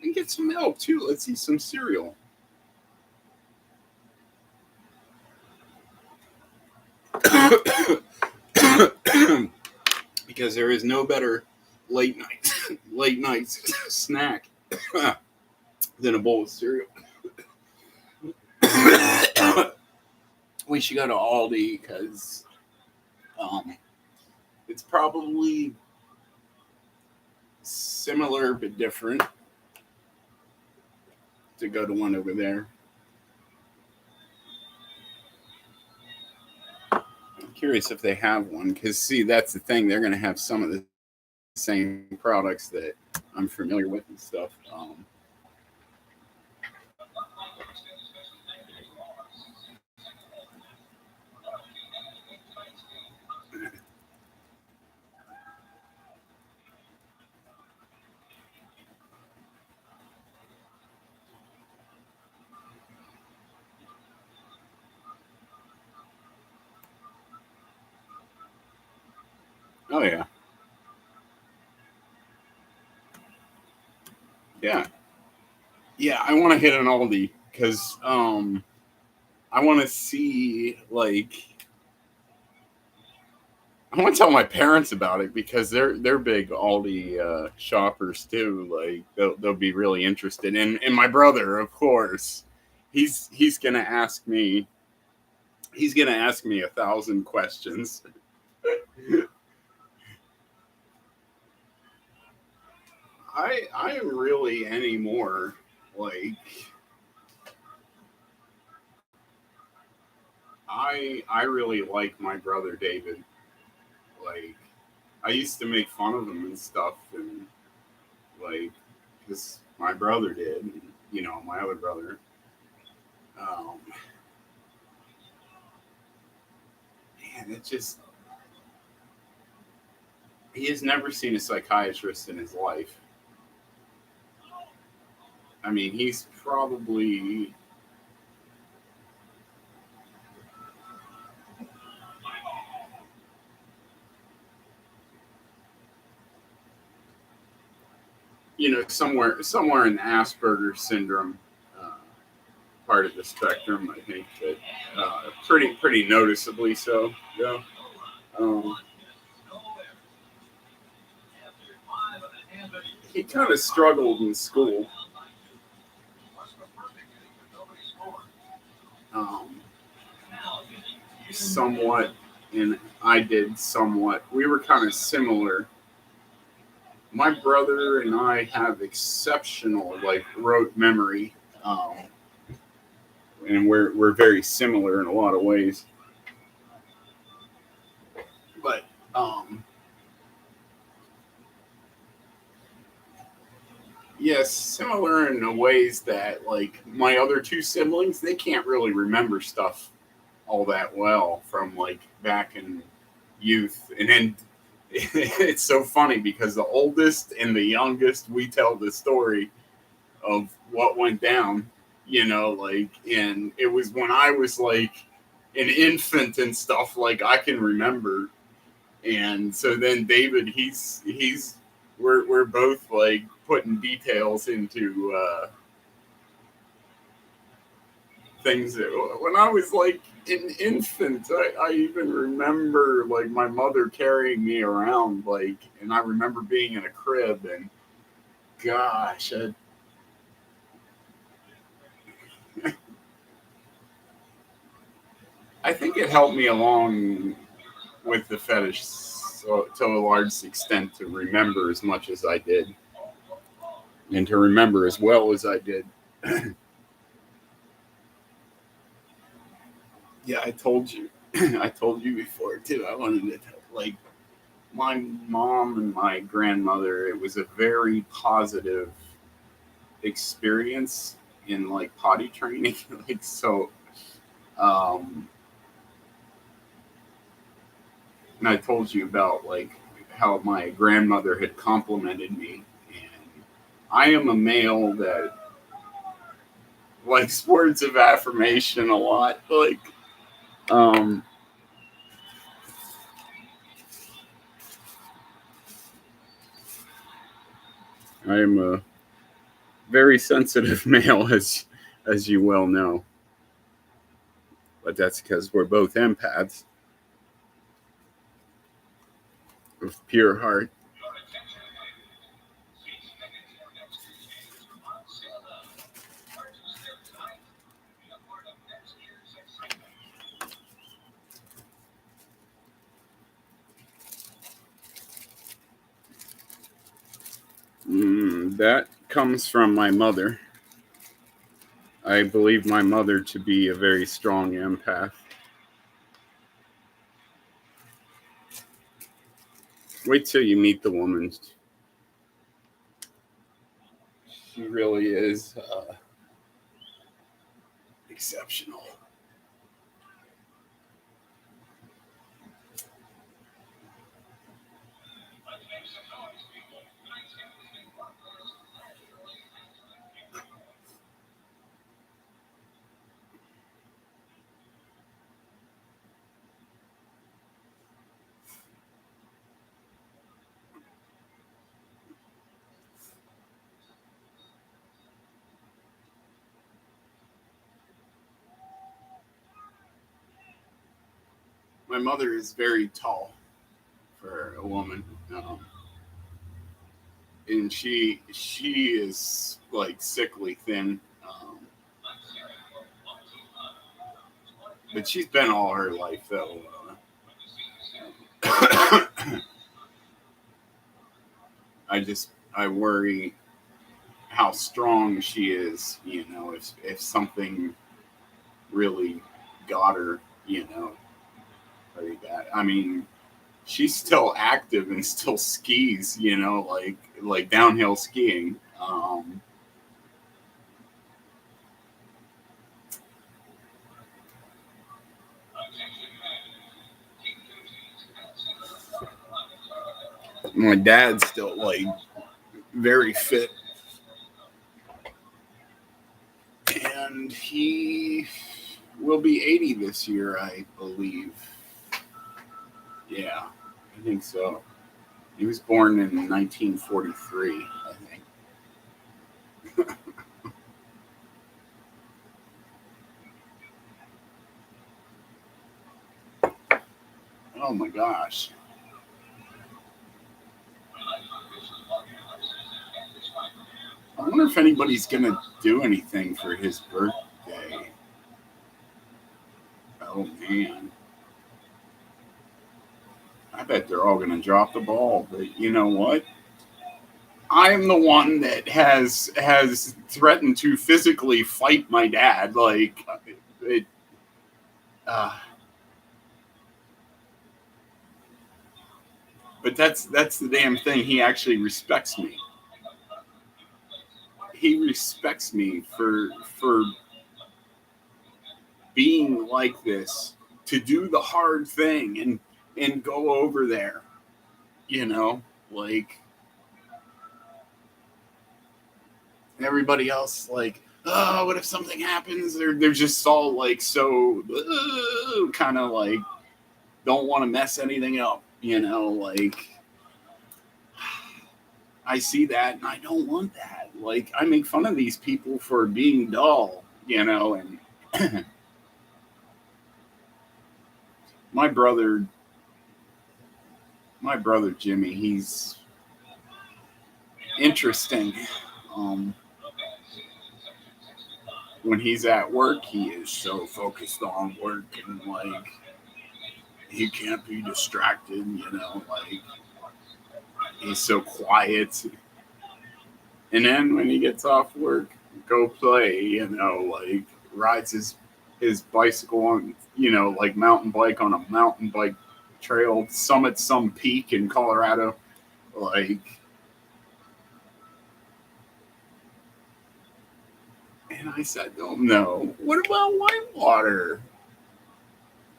[SPEAKER 1] And get some milk too. Let's eat some cereal. Because there is no better late night late night snack than a bowl of cereal. We should go to Aldi because it's probably similar but different to go to one over there. I'm curious if they have one because, see, that's the thing. They're going to have some of the same products that I'm familiar with and stuff. Oh, yeah. Yeah. Yeah, I want to hit an Aldi because I want to see, like, I want to tell my parents about it because they're big Aldi shoppers too. Like they'll be really interested. And my brother, of course, he's gonna ask me. He's gonna ask me 1,000 questions. I really anymore like I really like my brother David. Like I used to make fun of him and stuff, and like because my brother did, and, my other brother. Um, Man, it just he has never seen a psychiatrist in his life. I mean, he's probably somewhere in Asperger syndrome part of the spectrum. I think that pretty noticeably so. Yeah. He kind of struggled in school. Somewhat, and I did somewhat. We were kind of similar. My brother and I have exceptional rote memory, and we're very similar in a lot of ways. But yes, similar in the ways that my other two siblings, they can't really remember stuff all that well from back in youth. And then it's so funny because the oldest and the youngest, we tell the story of what went down, and it was when I was an infant and stuff, I can remember. And so then David, we're both putting details into things that when I was an infant, I even remember my mother carrying me around, and I remember being in a crib, and gosh, I think it helped me along with the fetish to a large extent to remember as much as I did, and to remember as well as I did. Yeah, I told you before too. I wanted to my mom and my grandmother. It was a very positive experience in potty training. And I told you about how my grandmother had complimented me, and I am a male that likes words of affirmation a lot. I am a very sensitive male, as you well know. But that's because we're both empaths with pure heart. That comes from my mother. I believe my mother to be a very strong empath. Wait till you meet the woman. She really is exceptional. My mother is very tall for a woman, and she is sickly thin, but she's been all her life though. I worry how strong she is. If something really got her, very bad. I mean, she's still active and still skis, like downhill skiing. My dad's still very fit, and he will be 80 this year, I believe. Yeah, I think so. He was born in 1943, I think. Oh my gosh. I wonder if anybody's gonna do anything for his birthday. Oh man. I bet they're all gonna drop the ball, but you know what? I am the one that has threatened to physically fight my dad. Like it. Uh, but that's the damn thing. He actually respects me. He respects me for being like this, to do the hard thing and go over there. You know, like everybody else, like, oh, what if something happens? They're just all like so kind of like don't want to mess anything up. You know, like I see that and I don't want that. Like I make fun of these people for being dull. You know, and my brother Jimmy, he's interesting. Um, when he's at work, he is so focused on work and like he can't be distracted. You know, like he's so quiet. And then when he gets off work, go play. You know, like rides his bicycle on, you know, like mountain bike on a mountain bike trail, summits some peak in Colorado. Like, and I said, oh no, what about whitewater?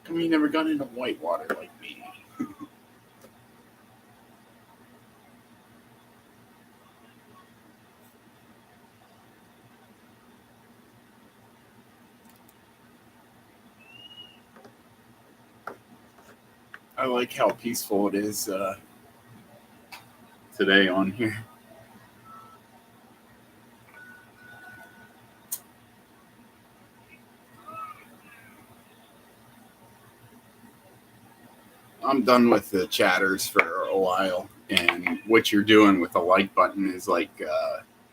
[SPEAKER 1] I mean, you never got into whitewater like me. I like how peaceful it is today on here. I'm done with the chatters for a while, and what you're doing with the like button is like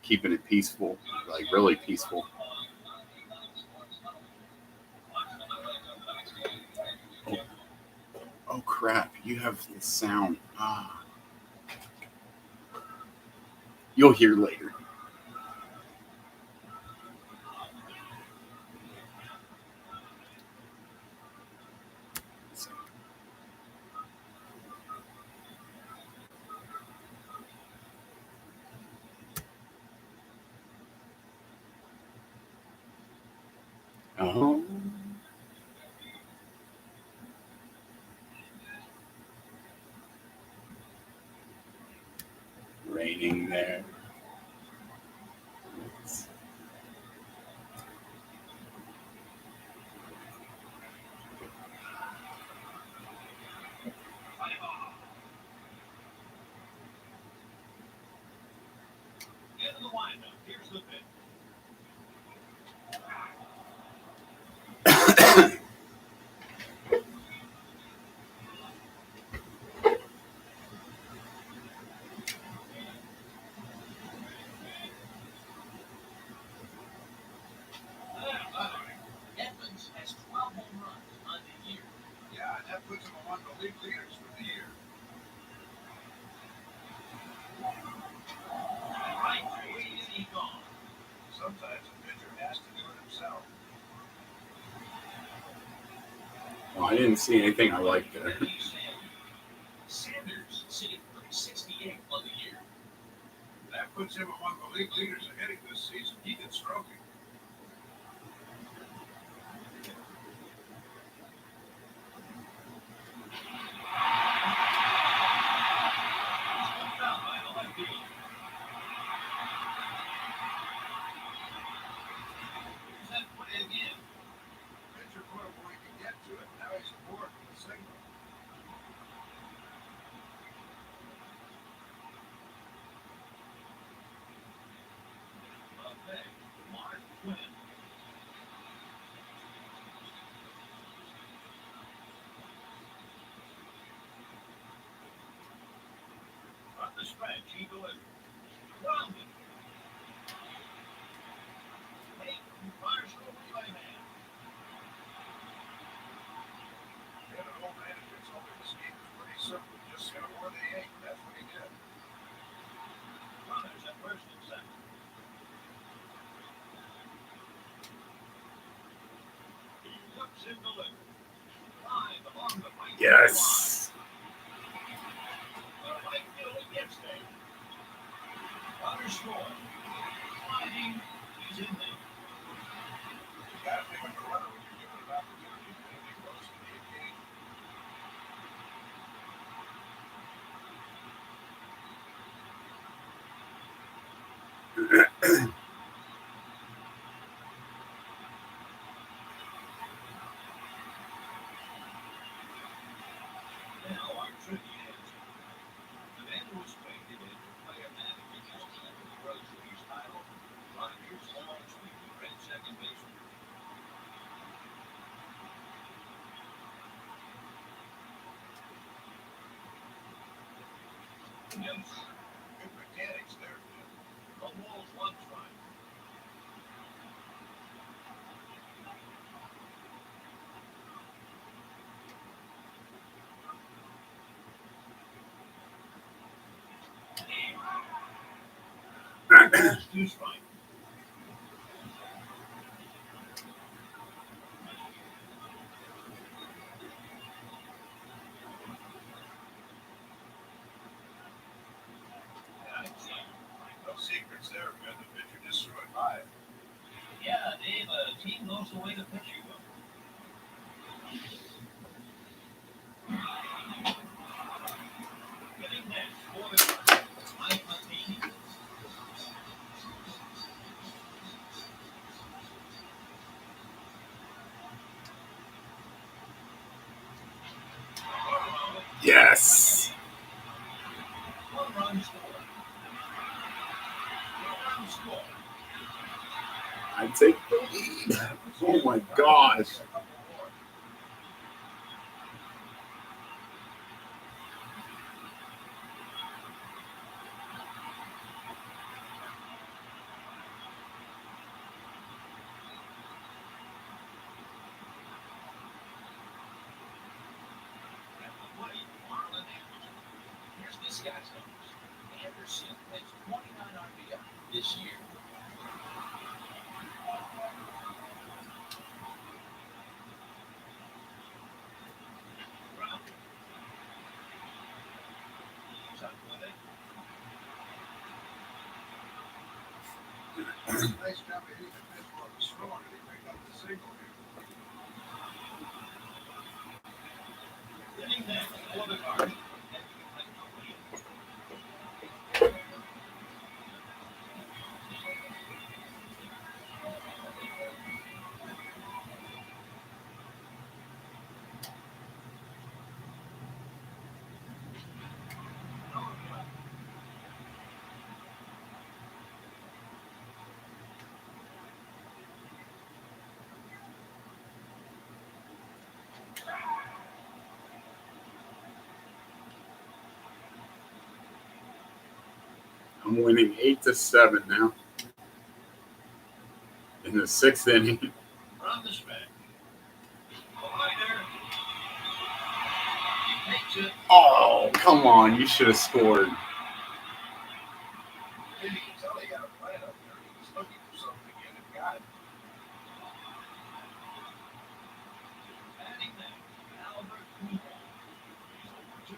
[SPEAKER 1] keeping it peaceful, like really peaceful. Oh, oh crap! You have the sound. Ah, you'll hear later. Oh, raining there.
[SPEAKER 3] Into the windup. Here's the pitch. Edmonds has 12 home runs on the year.
[SPEAKER 2] Yeah, and that puts him among the league leaders for the year.
[SPEAKER 3] Right, where is he gone?
[SPEAKER 2] Sometimes a pitcher has to do it himself.
[SPEAKER 1] Well, I didn't see anything I liked there.
[SPEAKER 3] Sanders sitting for 68 on the year.
[SPEAKER 2] That puts him among the league leaders in hitting this season. He can stroke it.
[SPEAKER 3] Foul by the left field. Set play again.
[SPEAKER 2] Pitcher put him where he can get to it. Now he's aboard with the signal.
[SPEAKER 3] stretch, he delivered. Grounded. Hey, fires to a relay man.
[SPEAKER 2] And an old man who told me this game was pretty simple. Just hit them where they ain't. That's what he did.
[SPEAKER 3] Runners at first and second. He looks and delivers. Line along the right
[SPEAKER 1] Yes.
[SPEAKER 3] The right fielder gets there. Runners score. Sliding. He's in there.
[SPEAKER 2] You got to pick up a runner when you're given an opportunity. And he rose to the occasion.
[SPEAKER 3] Now our trivia answer. The man who was traded in to play a manager just to the World Series title. Rogers holds the red second baseman. Yes.
[SPEAKER 2] Good mechanics there, Phil.
[SPEAKER 3] The Wolves one strike. Wolves two strike.
[SPEAKER 2] No secrets there, man. The pitcher just threw it high.
[SPEAKER 3] Yeah, Dave, a team knows the way to pitch you. Getting next for the Mike Matheny.
[SPEAKER 1] Yes.
[SPEAKER 3] One run score. One run score.
[SPEAKER 1] I take the lead. Oh my gosh.
[SPEAKER 3] At the plate, Marlon Anderson. Here's this guy's numbers. Anderson has 29 RBI this year. Brown. He's up with it.
[SPEAKER 2] Nice job of hitting the pitch where it was strong, and he picked up the single here.
[SPEAKER 3] Getting next for the Cardinals.
[SPEAKER 1] I'm winning 8-7 now. In the 6th inning.
[SPEAKER 3] From the stretch. Collider. He takes it.
[SPEAKER 1] Oh, come on. You should have scored.
[SPEAKER 2] And you can tell he had a plan up there. He was looking for something again and got it.
[SPEAKER 3] Batting next, Albert Pujols. He's over 2.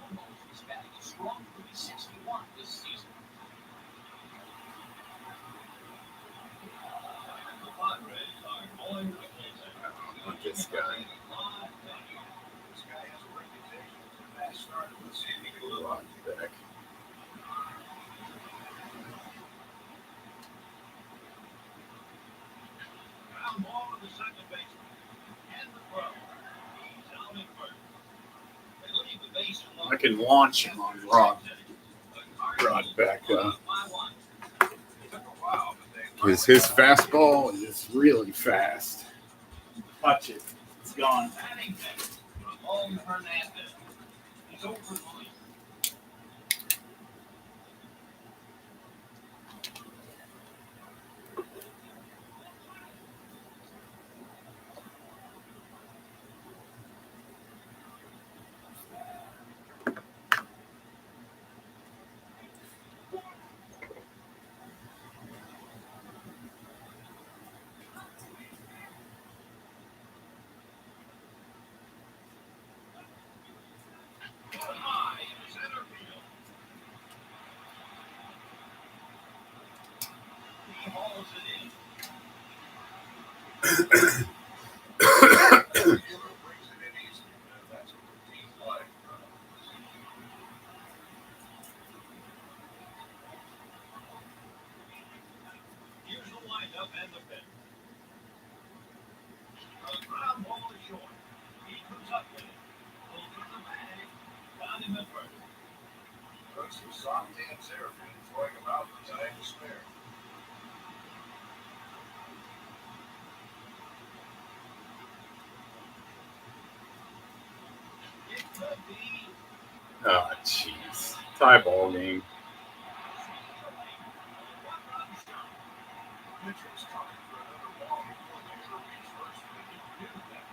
[SPEAKER 3] Almost is batting a strong .361 this season. The Padres are going to replace him.
[SPEAKER 1] This guy.
[SPEAKER 2] This guy has a reputation as a fast starter. Let's see if he can live
[SPEAKER 1] Rock
[SPEAKER 2] up.
[SPEAKER 1] back.
[SPEAKER 3] Ground ball to the second baseman. And the throw. He's out in first. They leave the base alone.
[SPEAKER 1] I can launch him on Rock. Rod back up.
[SPEAKER 2] It took a while, but they
[SPEAKER 1] Because his fastball is really fast. Touch it. It's gone.
[SPEAKER 3] Batting next, Ramon Hernandez. He's over 3. Calls it in.
[SPEAKER 2] The fielder brings it in easy. That's a routine play.
[SPEAKER 3] Here's the windup and the pitch. A ground ball is short. He comes up with it. Pulls in the bag. Got him at first.
[SPEAKER 2] Took some soft hands there, and throwing him out with time to spare.
[SPEAKER 3] It could be.
[SPEAKER 1] Oh, jeez. Tie ball game.
[SPEAKER 3] One run shot.
[SPEAKER 2] Pitcher's coming for another ball before the hitter reaches first.
[SPEAKER 3] Here's that.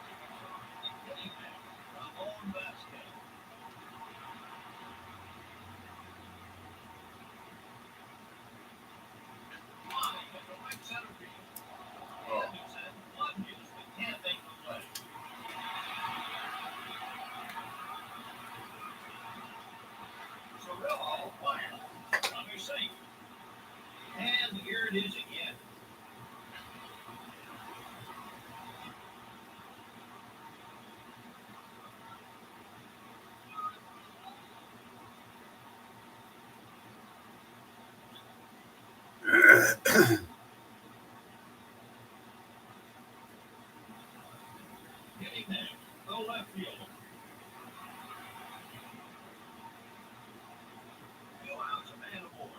[SPEAKER 3] Getting back. Ramon Vasquez. Flying at the right center field. Anderson lunges but can't make the play. Cirillo fires. Under safe. And here it is again. Getting there. The left fielder. Go out to man aboard.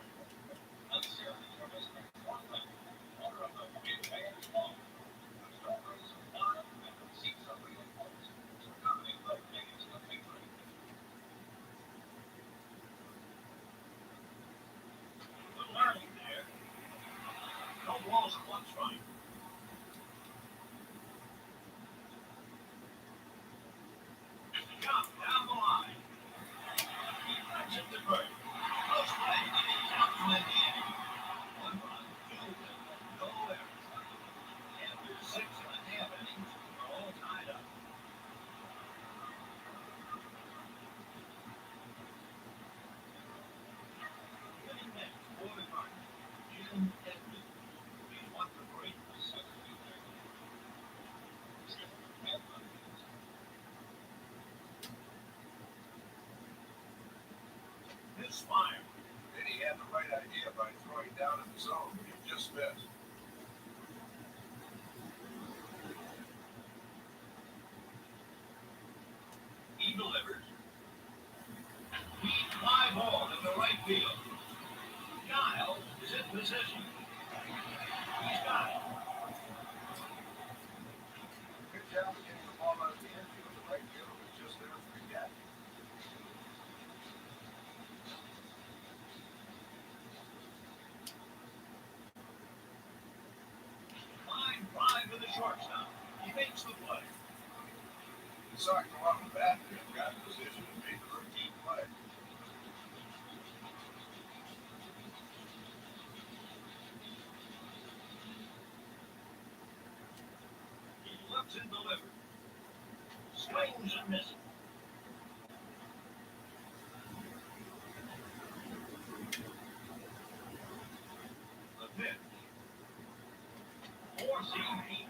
[SPEAKER 3] Good learning there. No balls at one strike. Jump down the line. He lets it to first. Close play. Out to Indiana. One run, two hits, no errors. After 6.5 innings, we're all tied up. Getting next for the Cardinals, Jim Edmonds. He's 1 for 3. His fire.
[SPEAKER 2] Then he had the right idea by throwing down in the zone. He just missed.
[SPEAKER 3] He delivers. Deep fly ball in the right field. Giles is in position. He's got it.
[SPEAKER 2] Good job of getting the ball out of the infield. The right fielder was just there for the catch.
[SPEAKER 3] Line drive to the shortstop. He makes the play.
[SPEAKER 2] He saw it go off the bat and got in position and made the routine play.
[SPEAKER 3] He looks and delivers. Swings and misses. The pitch. 4-seam heat.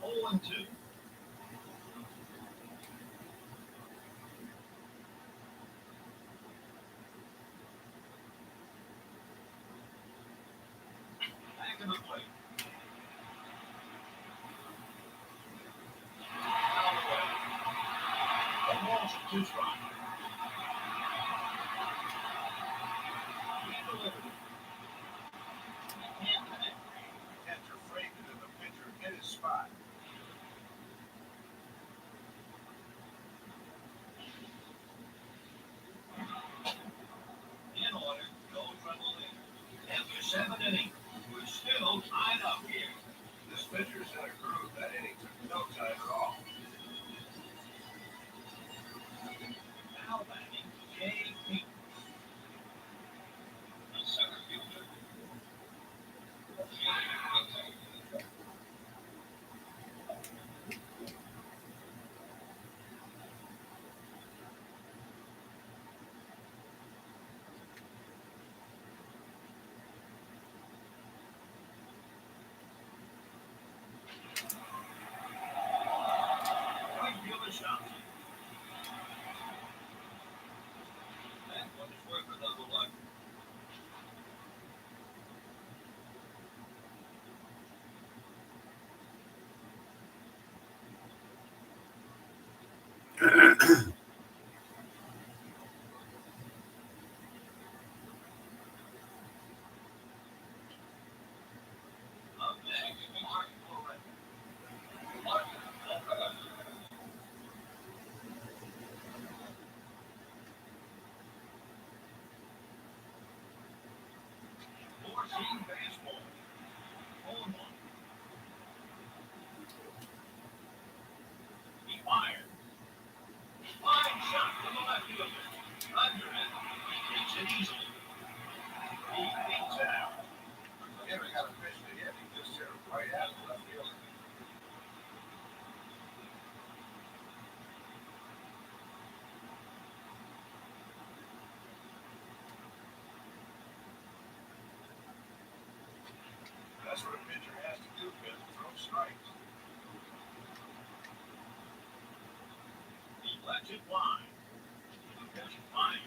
[SPEAKER 3] 0-2. Back in the plate. Foul away. The ball's a 2 strike. He delivered it. He can't connect.
[SPEAKER 2] Catcher framed it and the pitcher hit his spot.
[SPEAKER 3] In order, no trouble there. After 7 innings, we're still tied up here.
[SPEAKER 2] This pitcher's in a groove. That inning took no time at all.
[SPEAKER 3] Lets it fly. Pitch fine.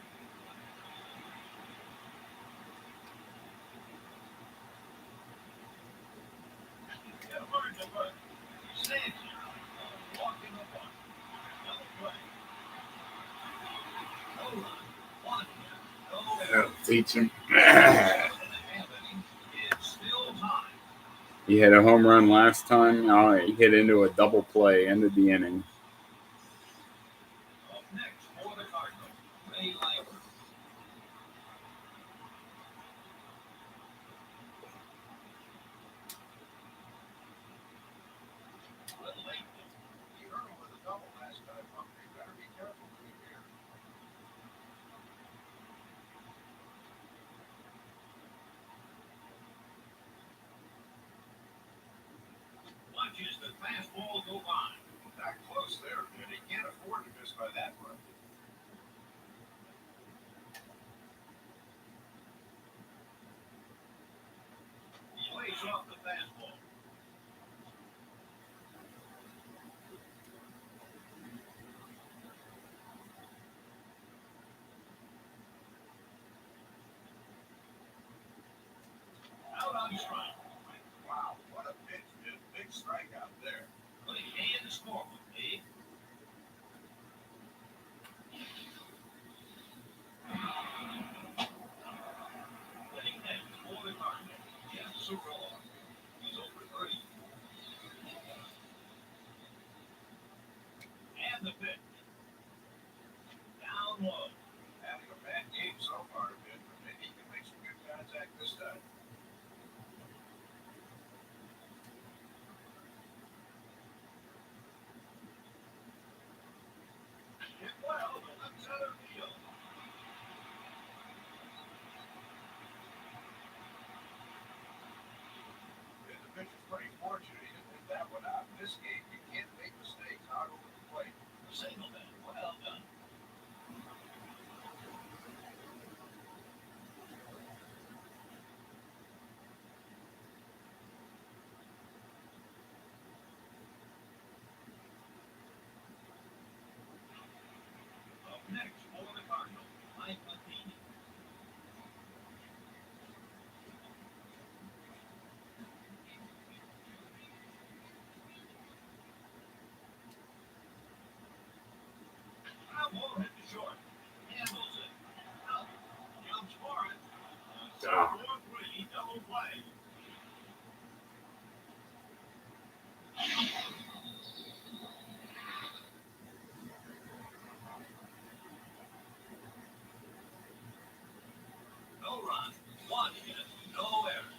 [SPEAKER 3] Get hard to work. Saves it. Walking the puck. Double play. No run. One hit. No error.
[SPEAKER 1] Teach him.
[SPEAKER 3] In the half inning, it's still time.
[SPEAKER 1] He hit a home run last time. Now he hit into a double play, ended the inning.
[SPEAKER 3] Up next for the Cardinals, Ray Lambert. Little late.
[SPEAKER 2] He hurt him with a double last time, Humphrey. Better be careful when you hear.
[SPEAKER 3] Watches the fastball go by.
[SPEAKER 2] Not close there, and he can't afford to miss by that much.
[SPEAKER 3] He lays off the fastball. Out on strike.
[SPEAKER 2] Wow, what a pitch, man. Big strikeout there.
[SPEAKER 3] Putting hand to score with Dave. Winning next for the Cardinals, Jeff Cirillo. He's over 3. And the pitch. Down low.
[SPEAKER 2] Having a bad game so far, man, but maybe he can make some good contact this time.
[SPEAKER 3] Hit well to left center field.
[SPEAKER 2] And the pitcher's pretty fortunate he didn't hit that one out. In this game, you can't make mistakes out over the plate.
[SPEAKER 3] Singleton, well done. Up next for the Cardinals, Mike Matheny. That ball hit the short. Handles it. Out. Jumps for it.
[SPEAKER 1] Ah.
[SPEAKER 3] 4-3 double play. No run, 1 hit, no error.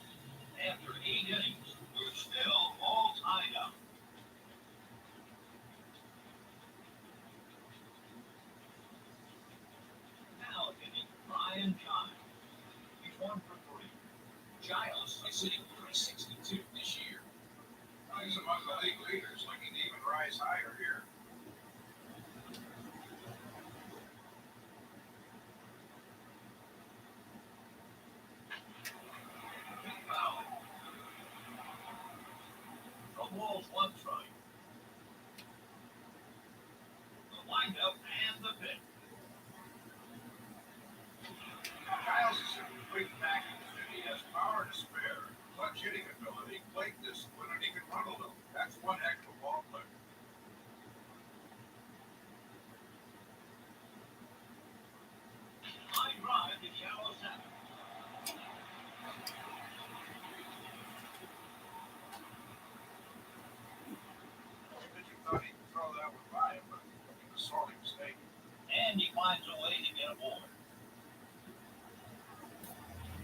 [SPEAKER 3] After 8 innings, we're still all tied up. Now hitting Ryan Giles. He's 1 for 3. Giles is hitting .362 this year.
[SPEAKER 2] He's among the league leaders, looking to even rise higher here.
[SPEAKER 3] Big foul. No balls, 1 strike. The windup and the pitch.
[SPEAKER 2] Giles is a complete package, and he has power to spare, clutch hitting ability, plate discipline, and he can run a little. That's one heck of a ball player.
[SPEAKER 3] Line drive to shallow center.
[SPEAKER 2] Pitcher thought he could throw that one by him, but he was sorely mistaken.
[SPEAKER 3] And he finds a way to get aboard.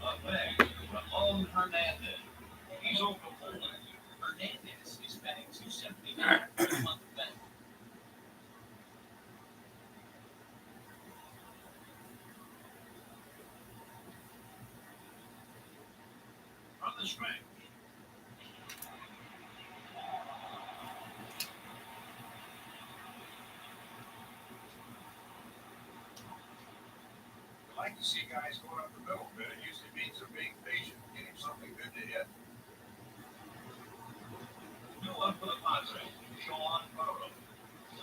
[SPEAKER 3] A bag from Ramon Hernandez. He's over 4. Hernandez is batting .279 for the month of May. From the stretch.
[SPEAKER 2] You like to see guys going up the middle, but it usually means they're being patient, getting something good to hit.
[SPEAKER 3] New one for the Padres, Sean Burrow.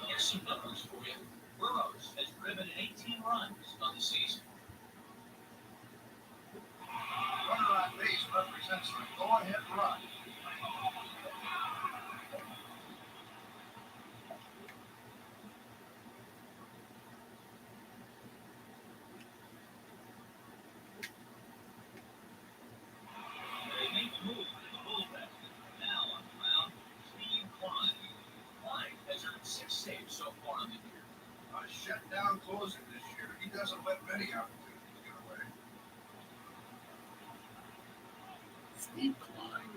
[SPEAKER 3] Here's some numbers for you. Burroughs has driven 18 runs on the season.
[SPEAKER 2] Runner on base represents the go-ahead run.
[SPEAKER 3] They make the move in the bullpen. Now on the mound, Steve Klein. Klein has earned 6 saves so far on the year.
[SPEAKER 2] A shutdown closing this year. He doesn't let many opportunities get away.
[SPEAKER 1] Steve Klein.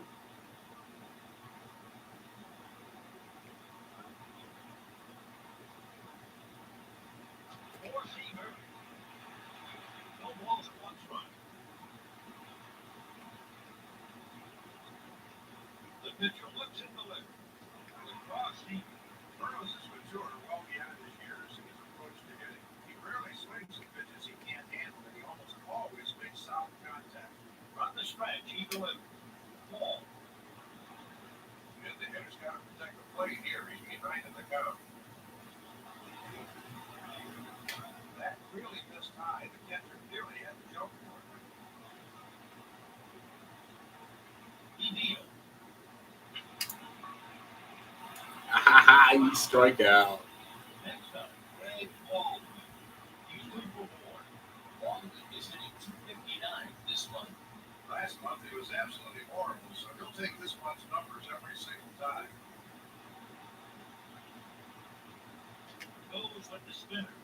[SPEAKER 3] Four-seamer. No balls and 1 strike. The pitcher looks at the left. Across the
[SPEAKER 2] Burroughs is mature, well beyond his years in his approach to hitting. He rarely swings at pitches he can't handle, and he almost always makes solid contact.
[SPEAKER 3] From the stretch, he delivered. Ball.
[SPEAKER 2] And the hitter's got to protect the plate here. He's behind in the count. That really missed high. The catcher nearly had the jump for it.
[SPEAKER 3] He deals.
[SPEAKER 1] You strike out.
[SPEAKER 3] Next up, Greg Baldwin. He's 2 for 4. Baldwin is hitting .259 this month.
[SPEAKER 2] Last month he was absolutely horrible, so he'll take this month's numbers every single time.
[SPEAKER 3] Goes with the spinner.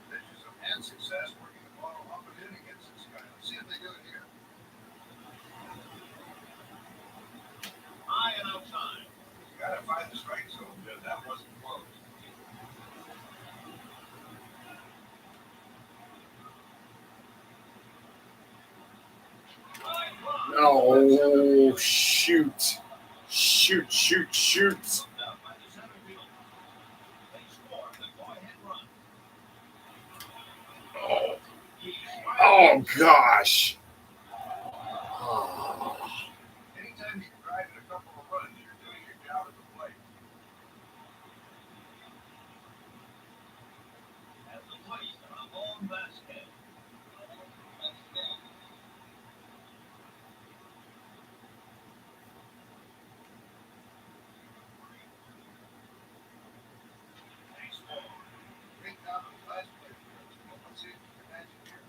[SPEAKER 2] Pitchers have had success working the ball up and in against this guy. Let's see if they do it here.
[SPEAKER 3] High and outside.
[SPEAKER 2] You got to find the strike zone. That wasn't close.
[SPEAKER 1] Oh, shoot. Shoot, shoot, shoot.
[SPEAKER 3] Looked out by the center fielder. They score the go-ahead run.
[SPEAKER 1] Oh,
[SPEAKER 3] He's
[SPEAKER 1] oh gosh. Oh.
[SPEAKER 2] Anytime you can drive in a couple of runs, you're doing your job at the plate.
[SPEAKER 3] at the plate, Ramon Vasquez.
[SPEAKER 2] Nice ball. Great job on the last play. Let's see if you can match it here.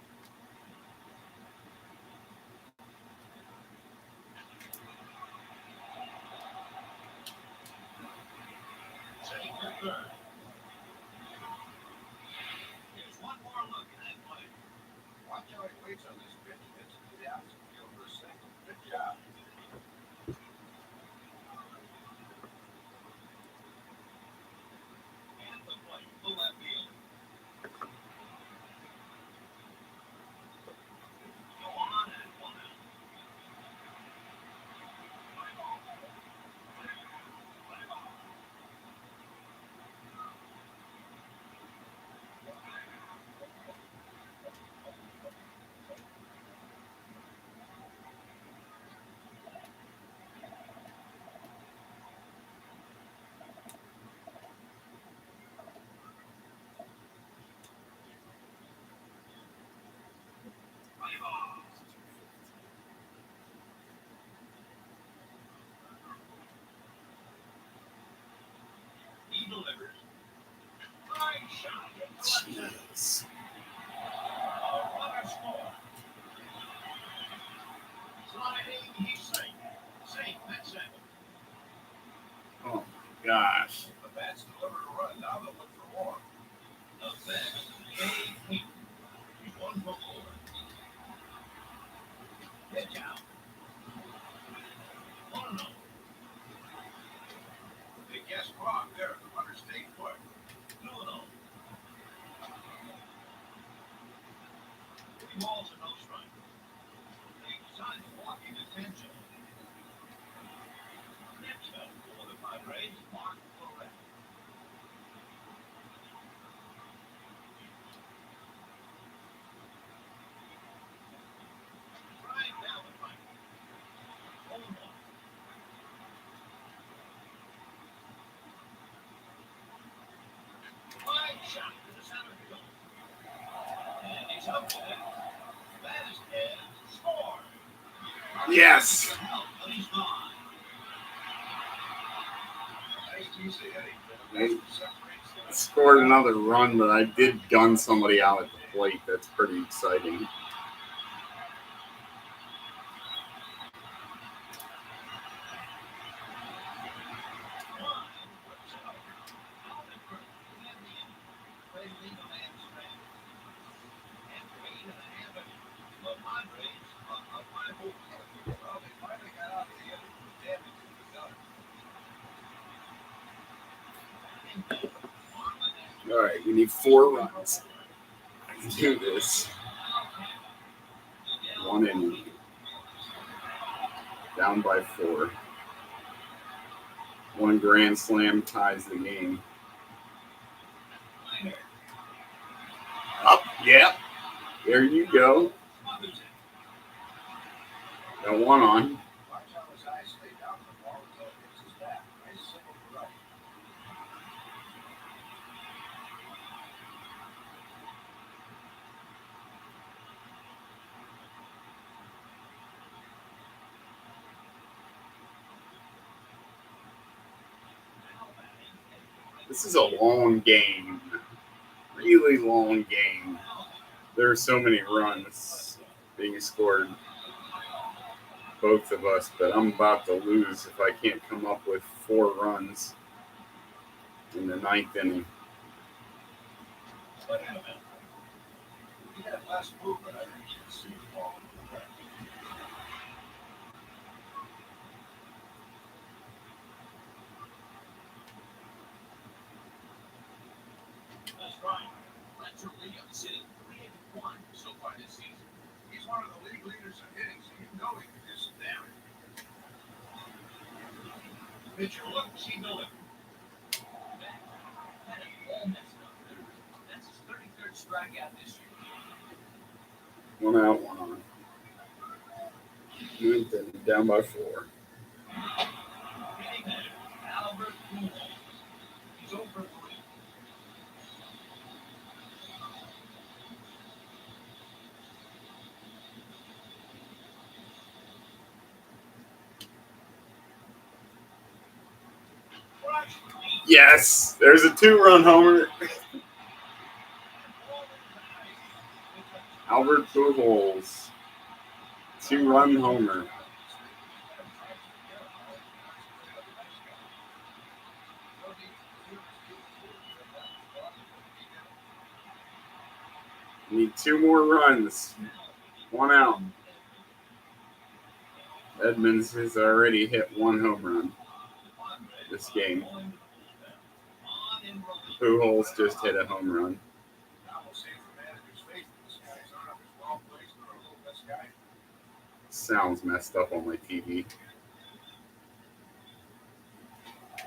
[SPEAKER 3] Setting for third. Here's one more look at that play.
[SPEAKER 2] Watch how he waits on this pitch. Gets it to the opposite field for a second. Good job.
[SPEAKER 3] And the play, the left field. Go on and 1 out. He delivers. Line shot.
[SPEAKER 1] Jeez.
[SPEAKER 3] Runner score. Sliding, he's safe. Safe at 7.
[SPEAKER 1] Oh my gosh.
[SPEAKER 2] The bats delivered a run. Now they'll look for more.
[SPEAKER 3] Up next, Jay Payton. He's 1 for 4. Pitch out. 1-0.
[SPEAKER 2] They guessed wrong there. The runner stayed put.
[SPEAKER 3] 2-0. 3 balls and no strike. They decide to walk in attention. Next up for the Padres, Mark Flores. Right down the pipe. 0-1. Line shot.
[SPEAKER 1] Yes.
[SPEAKER 3] But he's gone.
[SPEAKER 2] Nice piece of hitting.
[SPEAKER 1] Hey.
[SPEAKER 2] Separates
[SPEAKER 1] I scored another run, but I did gun somebody out at the plate. That's pretty exciting.
[SPEAKER 2] Well, they finally got out of the end of the damage to the gun.
[SPEAKER 1] All right, we need 4 runs. I can do this. 1 inning. Down by 4. 1 grand slam ties the game. Up, yep. There you go. Got 1 on.
[SPEAKER 2] Watch how his eyes stay down on the ball until it hits his bat. Nice single to right.
[SPEAKER 1] This is a long game. Really long game. There are so many runs being scored. Both of us, but I'm about to lose if I can't come up with 4 runs in the 9th inning.
[SPEAKER 2] He had less movement. I think you can see the ball.
[SPEAKER 3] That's right. Fletcher Williams hitting 381 so far this season.
[SPEAKER 2] He's one of the league leaders in hitting, so you know he can do some damage.
[SPEAKER 3] Pitcher looks, he delivered. Back. Had it all messed up there. That's his 33rd strikeout this year.
[SPEAKER 1] 1 out, 1 on. 9th inning, down by 4.
[SPEAKER 3] Hitting hitter, Albert Pujols. He's over 3.
[SPEAKER 1] Yes, there's a 2-run homer. Albert Pujols, 2-run homer. Need 2 more runs. 1 out. Edmonds has already hit 1 home run this game. Pujols just hit a home run. Sounds messed up on my TV.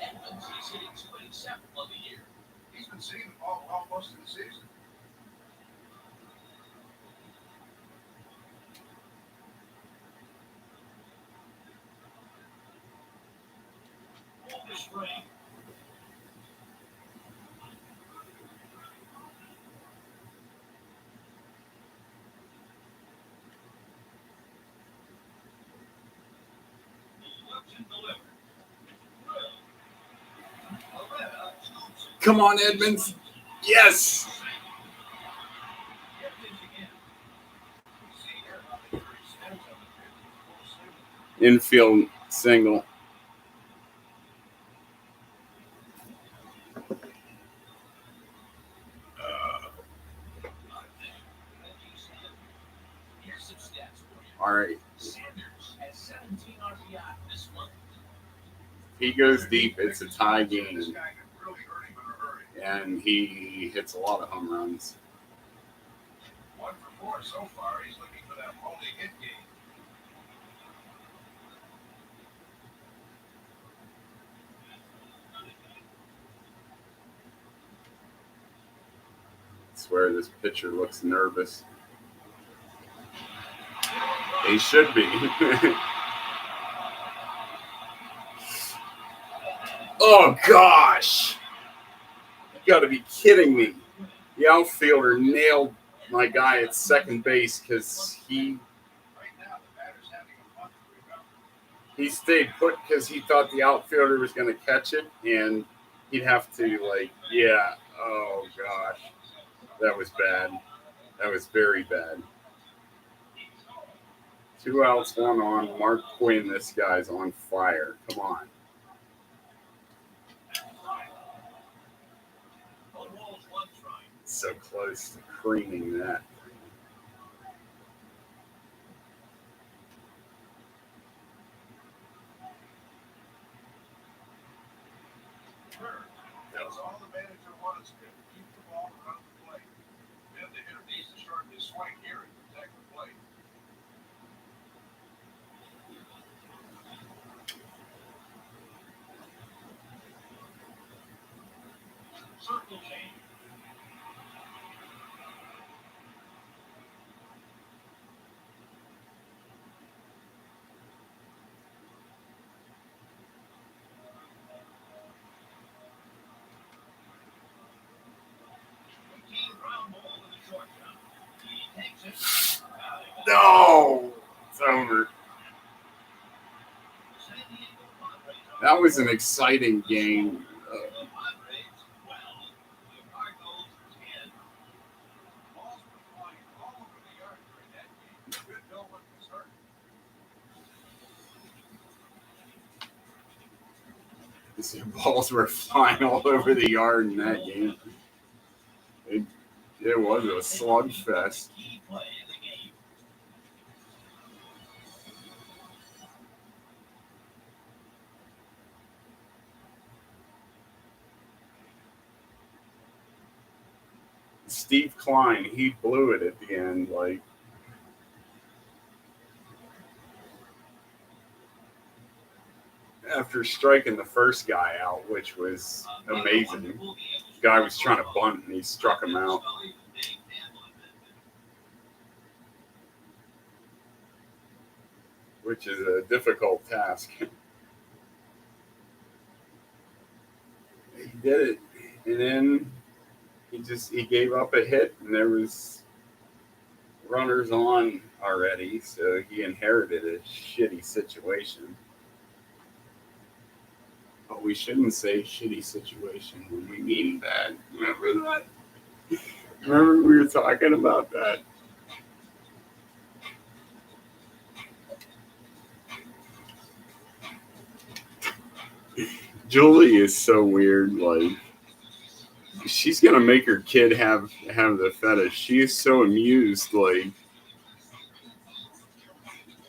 [SPEAKER 3] Edmonds is hitting 287 on the year.
[SPEAKER 2] He's been seeing the ball almost in the season.
[SPEAKER 3] All this rain.
[SPEAKER 1] Come on, Edmonds. Yes. Infield single. All right. He goes deep. It's a tie game. And he hits a lot of home runs.
[SPEAKER 2] 1 for 4 so far. He's looking for that multi-hit game.
[SPEAKER 1] I swear this pitcher looks nervous. He should be. Oh, gosh. You got to be kidding me. The outfielder nailed my guy at second base because he He stayed put because he thought the outfielder was going to catch it, and he'd have to, like, yeah. Oh, gosh. That was bad. That was very bad. 2 outs, 1 on. Mark Quinn, this guy's on fire. Come on. So close to creaming that.
[SPEAKER 2] That's all the manager wants to keep the ball around the plate. Then the hitter needs to start his swing here and protect the plate.
[SPEAKER 3] Circle change. Ground ball to the shortstop. He takes it.
[SPEAKER 1] No! It's over.
[SPEAKER 3] San Diego Padres are
[SPEAKER 1] That was an exciting game.
[SPEAKER 3] the Padres 12, the Cardinals 10.
[SPEAKER 2] Balls were flying all over the yard during that game. Good no one was hurt.
[SPEAKER 1] The balls were flying all over the yard in that game. It was a slugfest.
[SPEAKER 3] Key play in the game.
[SPEAKER 1] Steve Klein, he blew it at the end. Like, after striking the first guy out, which was amazing. The guy was trying to bunt and he struck him out, which is a difficult task. He did it, and then he gave up a hit, and there was runners on already, so he inherited a shitty situation. But we shouldn't say shitty situation when we mean bad. Remember that? Remember we were talking about that? Julie is so weird. Like, she's gonna make her kid have the fetish. She is so amused, like,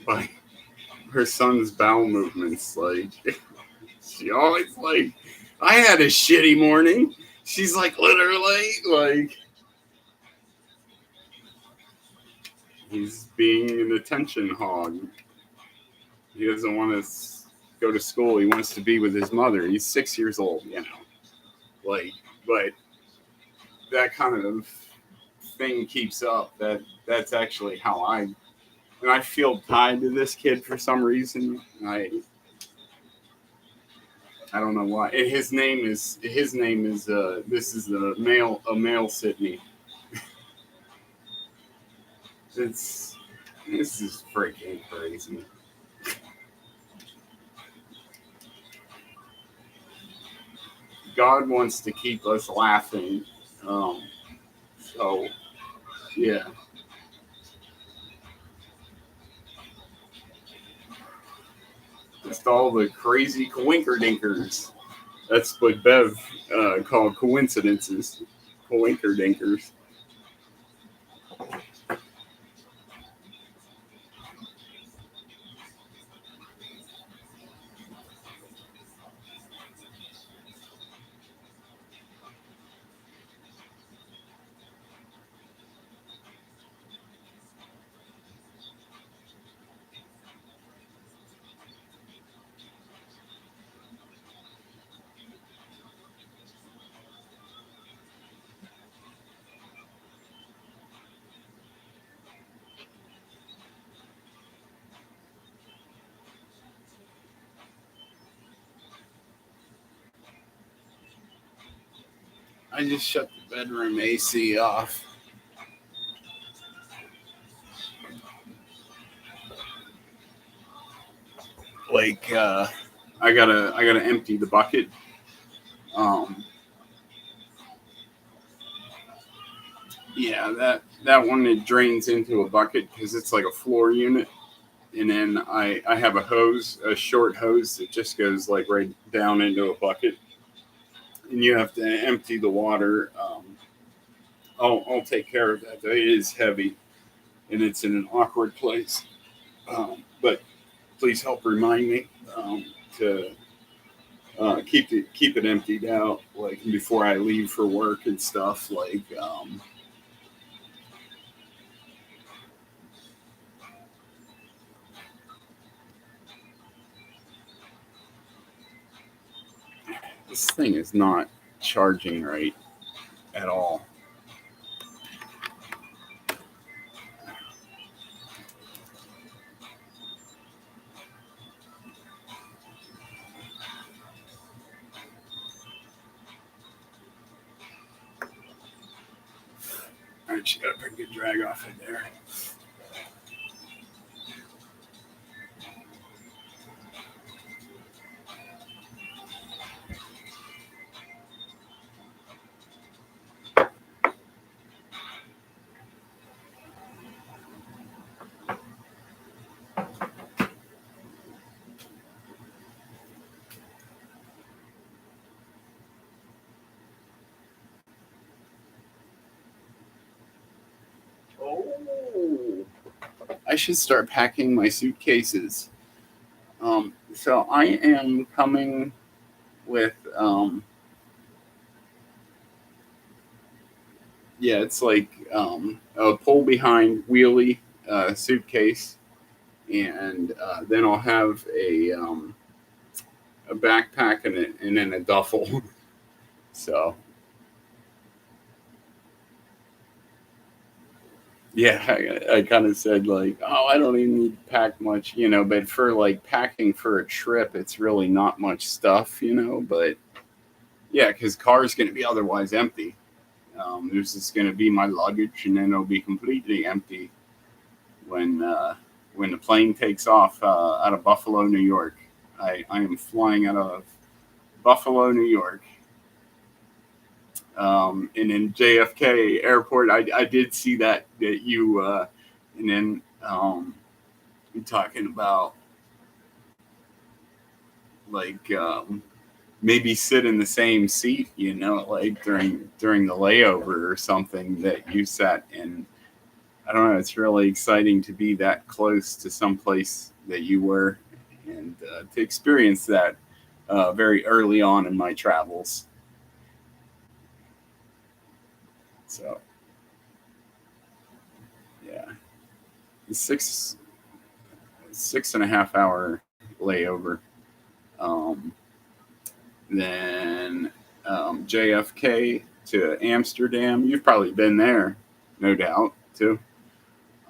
[SPEAKER 1] by her son's bowel movements. Like, she always like, I had a shitty morning. She's like, literally, like, he's being an attention hog. He doesn't want to go to school. He wants to be with his mother. He's 6 years old, you know. Like, but that kind of thing keeps up. That's actually how I feel tied to this kid for some reason. I don't know why. And his name is this is a male Sydney. This is freaking crazy. God wants to keep us laughing. So, yeah. Just all the crazy coinkerdinkers. That's what Bev called coincidences. Coinkerdinkers. I just shut the bedroom AC off. Like, like I gotta empty the bucket. Um, yeah, that one, it drains into a bucket because it's like a floor unit, and then I have a short hose that just goes like right down into a bucket, and you have to empty the water. I'll take care of that. It is heavy, and it's in an awkward place. But please help remind me to keep it emptied out, like before I leave for work and stuff. Like, this thing is not charging right at all. All right, she got a pretty good drag off it there. Oh, I should start packing my suitcases. So I am coming with, yeah, it's like a pull behind wheelie suitcase, and then I'll have a backpack and then a duffel. So yeah, I kind of said like, oh, I don't even need to pack much, but for like packing for a trip, it's really not much stuff, but yeah, because car's going to be otherwise empty. There's just going to be my luggage, and then it'll be completely empty when when the plane takes off out of Buffalo, New York. I am flying out of Buffalo, New York. And in JFK Airport, I did see that you, and then you're talking about like maybe sit in the same seat, like during the layover or something that you sat in. I don't know. It's really exciting to be that close to some place that you were, and to experience that very early on in my travels. So yeah, six 6.5 hour layover. Um, then JFK to Amsterdam. You've probably been there, no doubt, too.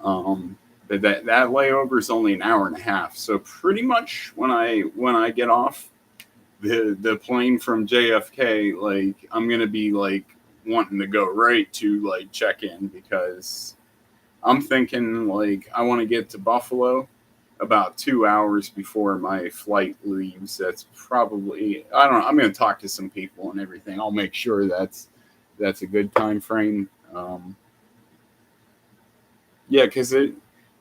[SPEAKER 1] But that layover is only an hour and a half. So pretty much when I get off the plane from JFK, like I'm gonna be like wanting to go right to like check in, because I'm thinking like I want to get to Buffalo about 2 hours before my flight leaves. That's probably, I don't know. I'm going to talk to some people and everything. I'll make sure that's a good time frame. Yeah, because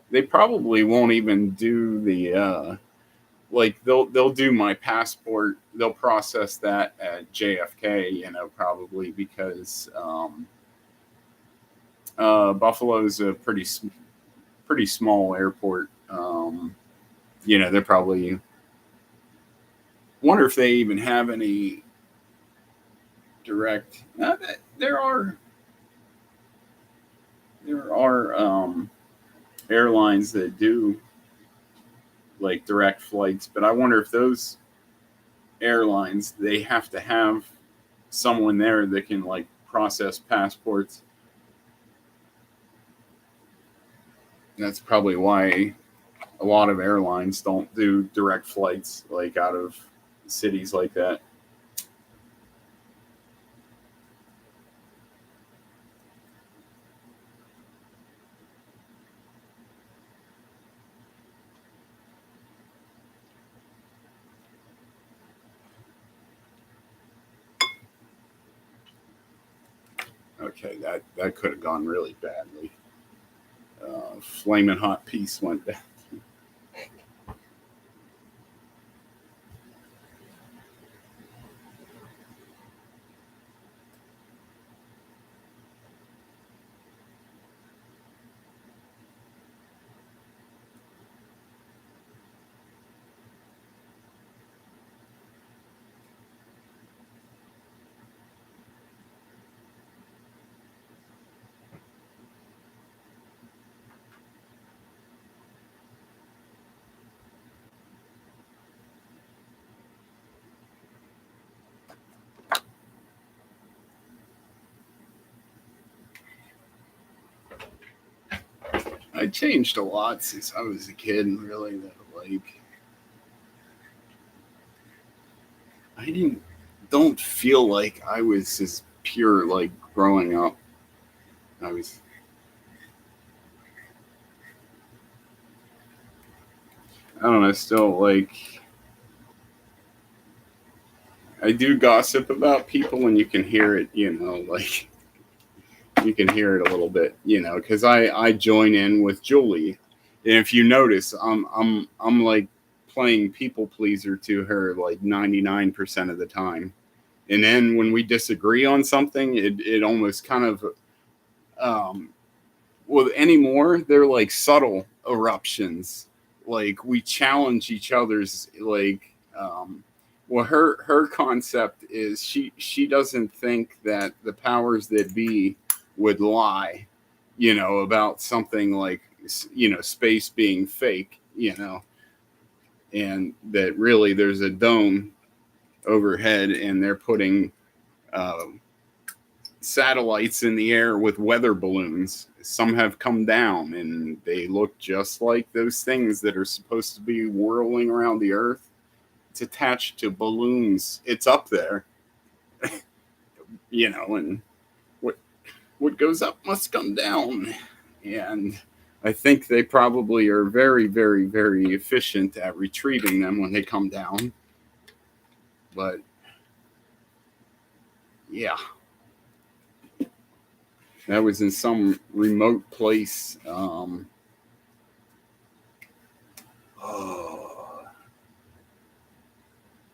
[SPEAKER 1] they probably won't even do the like they'll do my passport. They'll process that at JFK. Probably because Buffalo's a pretty small airport. They're probably, wonder if they even have any direct. There are airlines that do like direct flights, but I wonder if those airlines, they have to have someone there that can like process passports. That's probably why a lot of airlines don't do direct flights like out of cities like that. Okay, that could have gone really badly. Flaming hot piece went down. I changed a lot since I was a kid, and really, like, I don't feel like I was as pure like growing up. I was. I don't know. Still, like, I do gossip about people, and you can hear it. Like, you can hear it a little bit. Because I join in with Julie, and if you notice, I'm like playing people pleaser to her like 99% of the time. And then when we disagree on something, it almost kind of, well, anymore, they're like subtle eruptions. Like, we challenge each other's, like, well, her concept is she doesn't think that the powers that be would lie, about something like, space being fake, and that really there's a dome overhead, and they're putting uh, satellites in the air with weather balloons. Some have come down, and they look just like those things that are supposed to be whirling around the Earth. It's attached to balloons. It's up there, and what goes up must come down. And I think they probably are very, very, very efficient at retrieving them when they come down. But yeah, that was in some remote place. I'm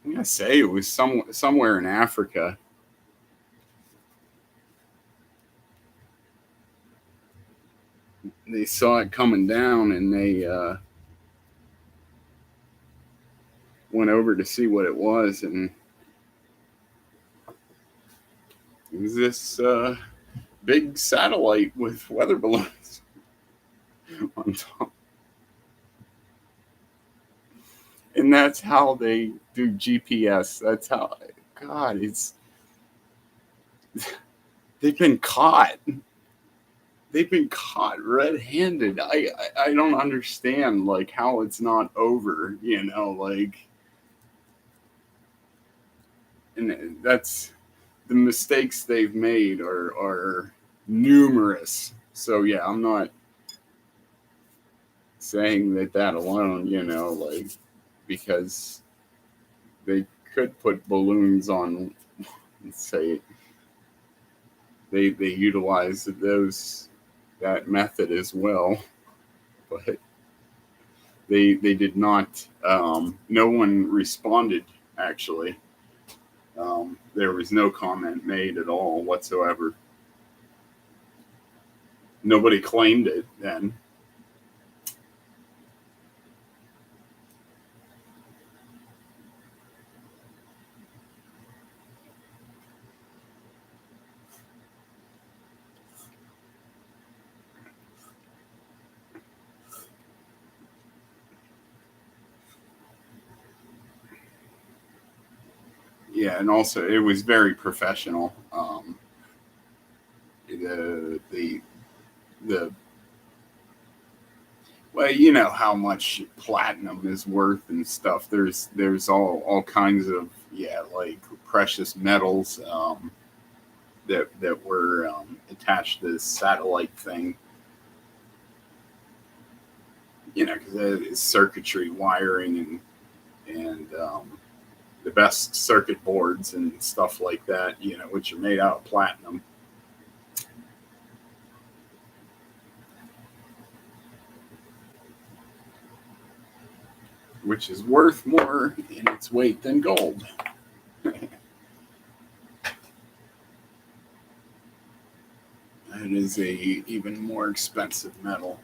[SPEAKER 1] gonna say it was somewhere in Africa. They saw it coming down, and they went over to see what it was, and it was this big satellite with weather balloons on top. And that's how they do GPS. That's how, God, they've been caught. They've been caught red-handed. I don't understand, like, how it's not over, like, and that's the mistakes they've made are numerous. So yeah, I'm not saying that alone, like, because they could put balloons on, say, they utilize that method as well, but they did not. No one responded, actually. There was no comment made at all whatsoever. Nobody claimed it then. Yeah, and also it was very professional. The the Well, you know how much platinum is worth and stuff. There's all kinds of, yeah, like precious metals, that were attached to this satellite thing. Because it's circuitry, wiring, and the best circuit boards and stuff like that. Which are made out of platinum. which is worth more in its weight than gold. It is a even more expensive metal.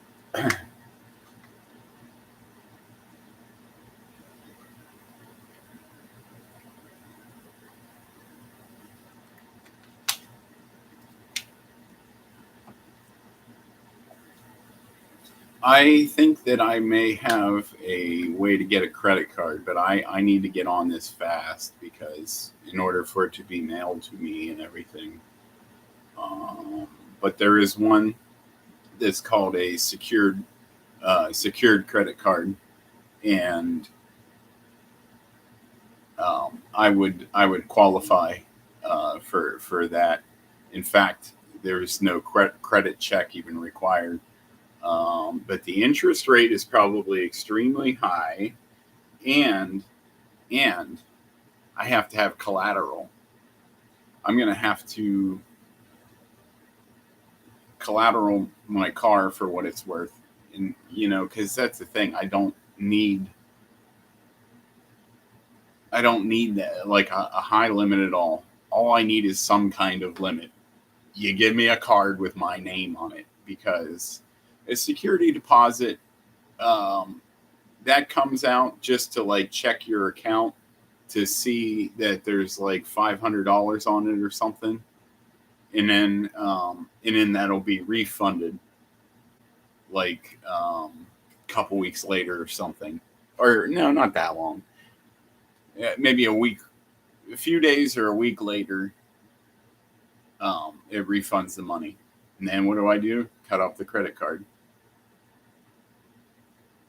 [SPEAKER 1] I think that I may have a way to get a credit card, but I need to get on this fast because in order for it to be mailed to me and everything. Um, but there is one that's called a secured credit card, and I would qualify for that. In fact, there's no credit check even required. But the interest rate is probably extremely high, and and I have to have collateral. I'm gonna have to collateral my car for what it's worth, and because that's the thing. I don't need that like a high limit at all. All I need is some kind of limit. You give me a card with my name on it because a security deposit um, that comes out just to like check your account to see that there's like $500 on it or something, and then that'll be refunded like a couple weeks later or something, or no, not that long. Maybe a few days or a week later, it refunds the money. And then what do? Cut off the credit card,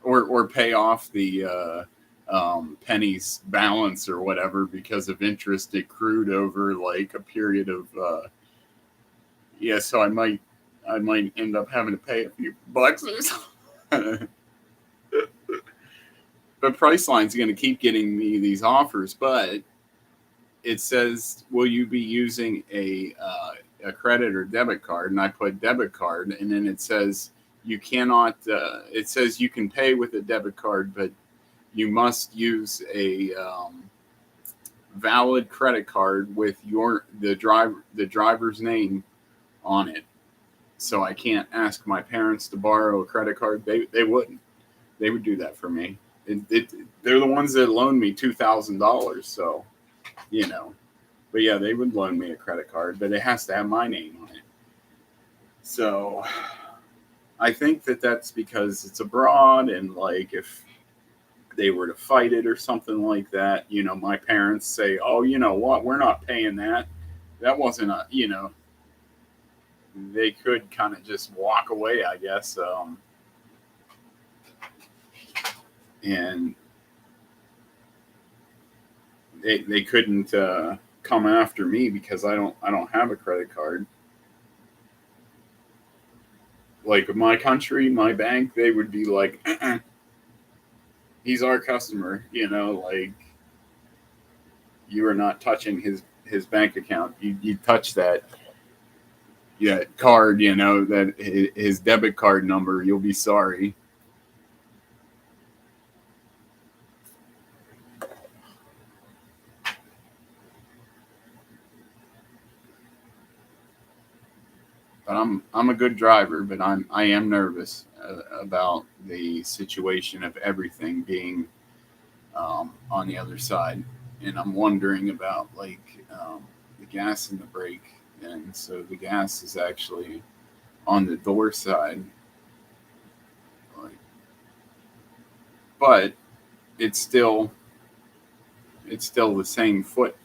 [SPEAKER 1] or pay off the pennies balance or whatever because of interest accrued over like a period of yeah. So I might end up having to pay a few bucks or something. But Priceline's going to keep getting me these offers, but it says, "Will you be using a credit or debit card?" And I put debit card, and then it says you cannot. It says you can pay with a debit card, but you must use a valid credit card with the driver's name on it. So I can't ask my parents to borrow a credit card. They wouldn't. They would do that for me. They're the ones that loaned me $2,000. So you know, but yeah, they would loan me a credit card, but it has to have my name on it. So I think that that's because it's abroad, and like if they were to fight it or something like that, my parents say, "Oh, you know what? We're not paying that. That wasn't a." They could kind of just walk away, I guess. And they couldn't come after me because I don't have a credit card. Like my country, my bank, they would be like, he's our customer, like you are not touching his bank account. You touch that, yeah, card, that his debit card number, you'll be sorry. But I'm a good driver, but I am nervous about the situation of everything being on the other side, and I'm wondering about like the gas and the brake, and so the gas is actually on the door side, like, but it's still the same foot.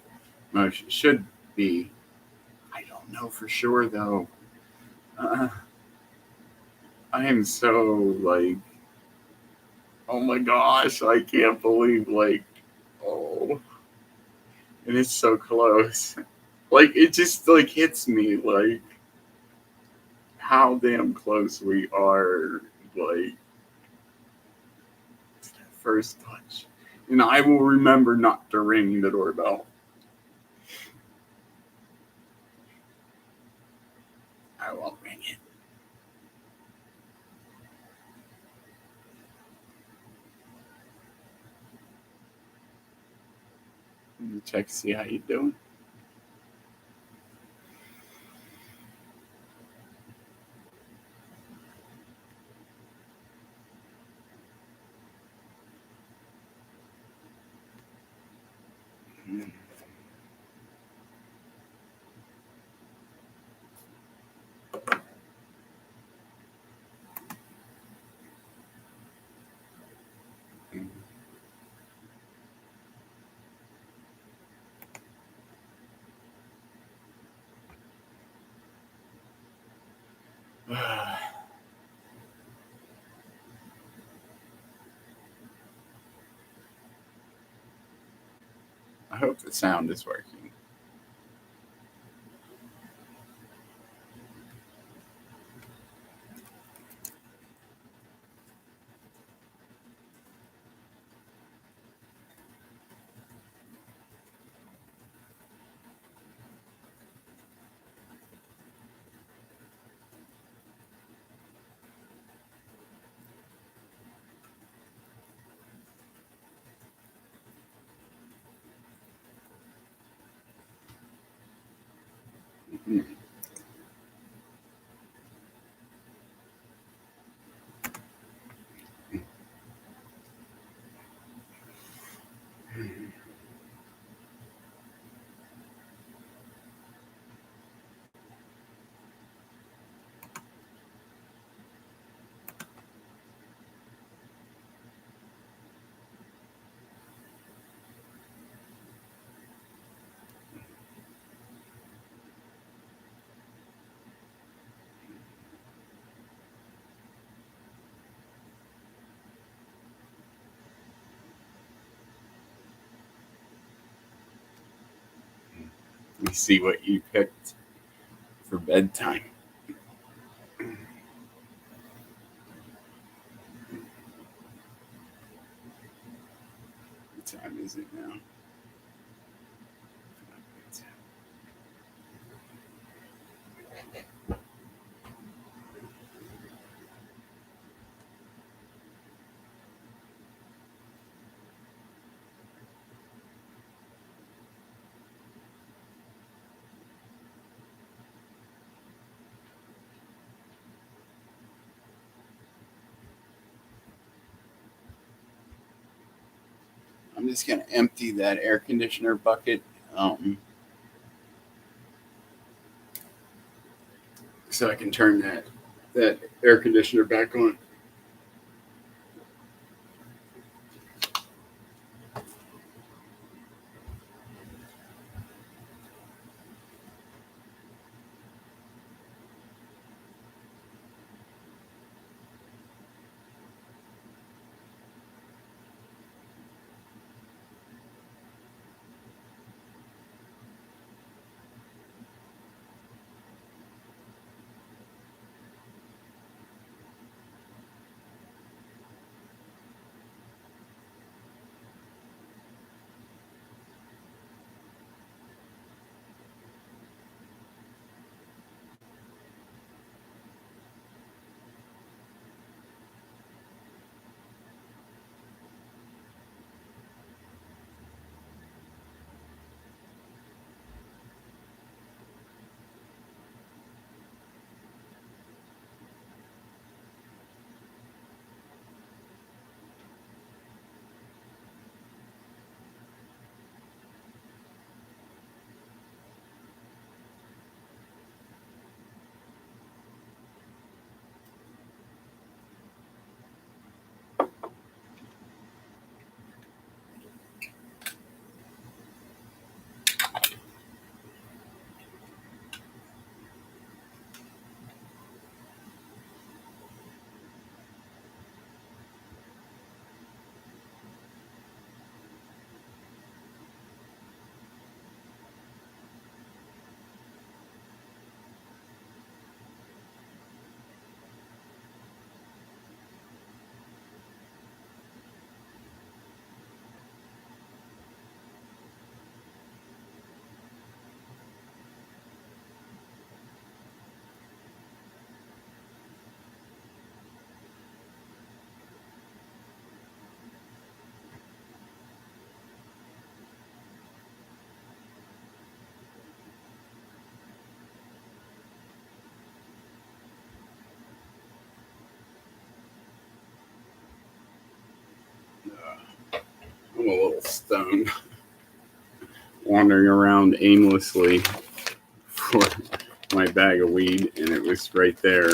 [SPEAKER 1] No, should be. I don't know for sure though. Uh, I am so like, oh my gosh, I can't believe like, oh, and it's so close. Like it just like hits me like how damn close we are. Like that first touch, and I will remember not to ring the doorbell. I won't ring it. check to see how you doing. I hope the sound is working. Let me see what you picked for bedtime. What time is it now? I'm just gonna empty that air conditioner bucket, so I can turn that air conditioner back on. a little stoned, wandering around aimlessly for my bag of weed, and it was right there.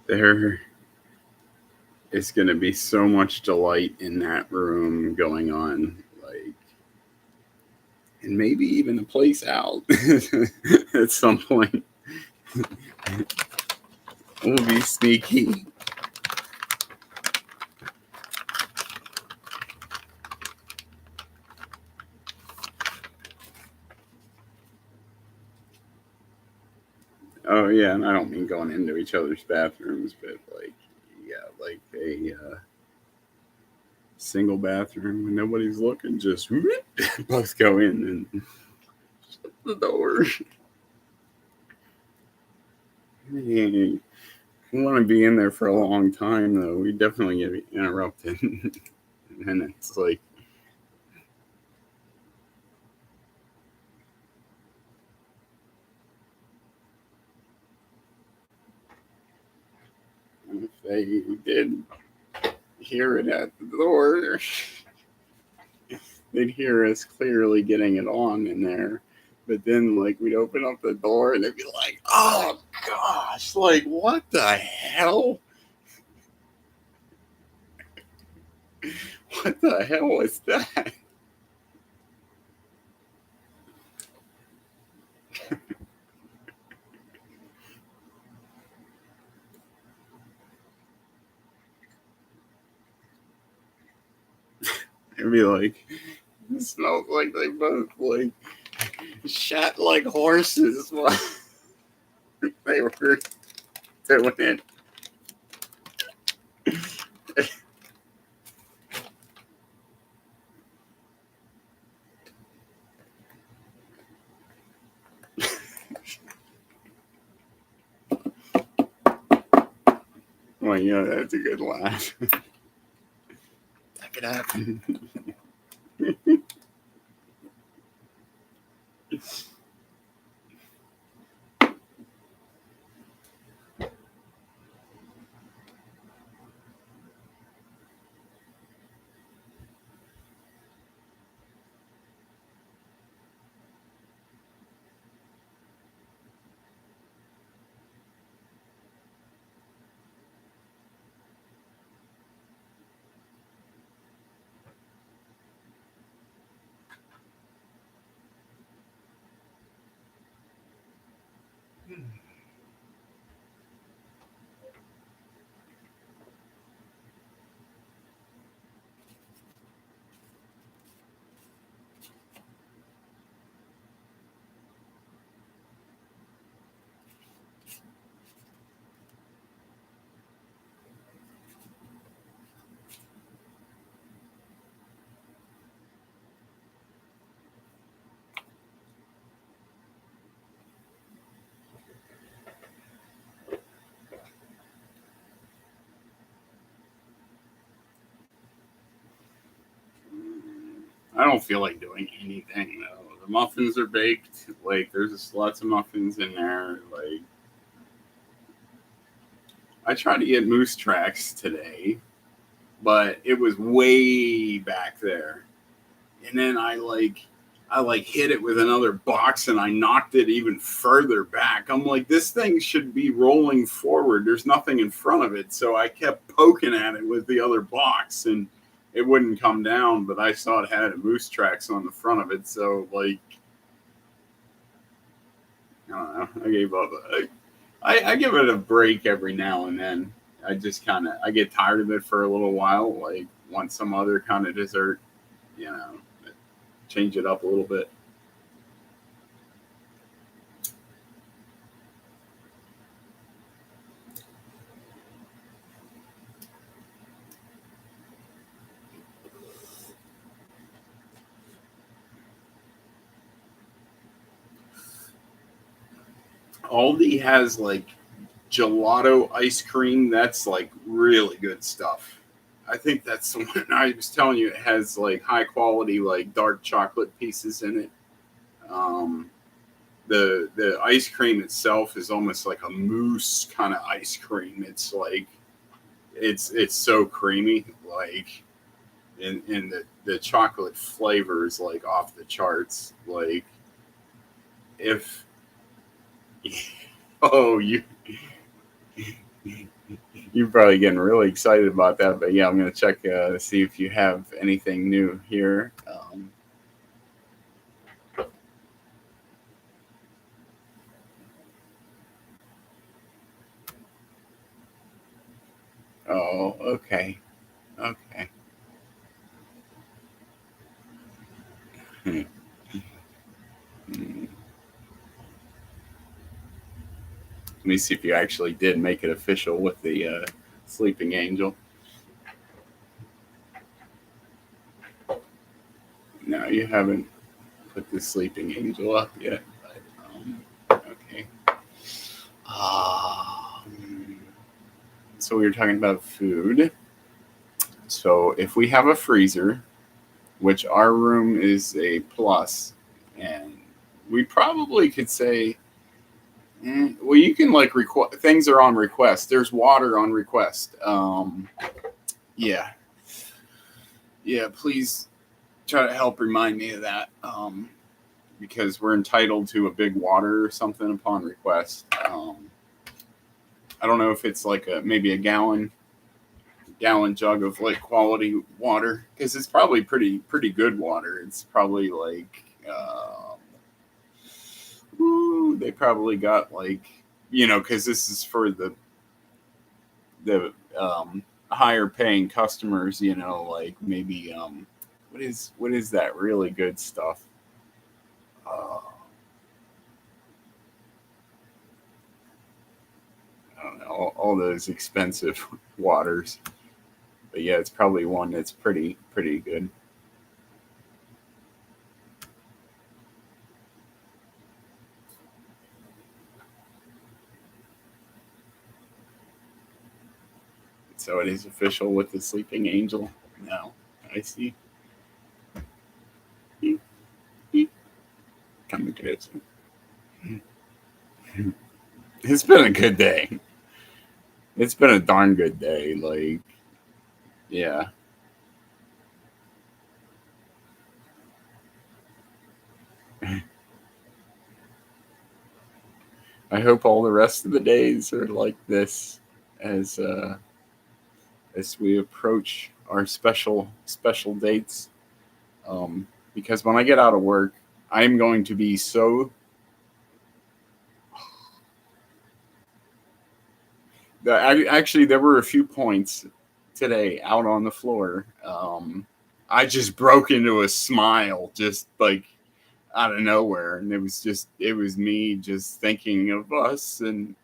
[SPEAKER 1] There is going to be so much delight in that room going on, like, and maybe even a place out at some point. We'll be sneaky. Oh yeah, and I don't mean going into each other's bathrooms, but like, yeah, like a single bathroom when nobody's looking, just both go in and shut the door. We want to be in there for a long time, though. We definitely get interrupted. And it's like, if they did hear it at the door, they'd hear us clearly getting it on in there. But then, like, we'd open up the door and they'd be like, oh, gosh, like, what the hell? What the hell was that? It'd be like, it smells like they both, like, shat like horses while they were doing it. Well, yeah, that's a good laugh. That could happen. I don't feel like doing anything though. The muffins are baked. Like, there's just lots of muffins in there. Like, I tried to get Moose Tracks today, but it was way back there. And then I hit it with another box and I knocked it even further back. I'm like, this thing should be rolling forward. There's nothing in front of it. So I kept poking at it with the other box and it wouldn't come down, but I saw it had a Moose Tracks on the front of it. So like, I don't know. I gave up. I give it a break every now and then. I just I get tired of it for a little while. Like want some other kind of dessert, you know, change it up a little bit. Aldi has like gelato ice cream. That's like really good stuff. I think that's the one I was telling you. It has like high quality, like dark chocolate pieces in it. Um, the ice cream itself is almost like a mousse kind of ice cream. It's like it's so creamy, like and the chocolate flavor is like off the charts. Like if oh you're probably getting really excited about that, but yeah, I'm gonna check see if you have anything new here. Oh, okay, okay. Hmm. Hmm. Let me see if you actually did make it official with the sleeping angel. No, you haven't put the sleeping angel up yet. But, okay. Um, so we were talking about food. So if we have a freezer, which our room is a plus, and we probably could say, well, you can like request things are on request. There's water on request. Yeah, yeah. Please try to help remind me of that. Because we're entitled to a big water or something upon request. I don't know if it's like maybe a gallon jug of like quality water because it's probably pretty good water. It's probably like they probably got like because this is for the higher paying customers. Like maybe what is that really good stuff? Uh, I don't know all those expensive waters. But yeah, it's probably one that's pretty good. So it is official with the sleeping angel. Now I see. Coming to it. It's been a good day. It's been a darn good day. Like, yeah. I hope all the rest of the days are like this as as we approach our special dates. Because when I get out of work, I'm going to be so. Actually, there were a few points today out on the floor. I just broke into a smile, just like out of nowhere, and it was me just thinking of us, and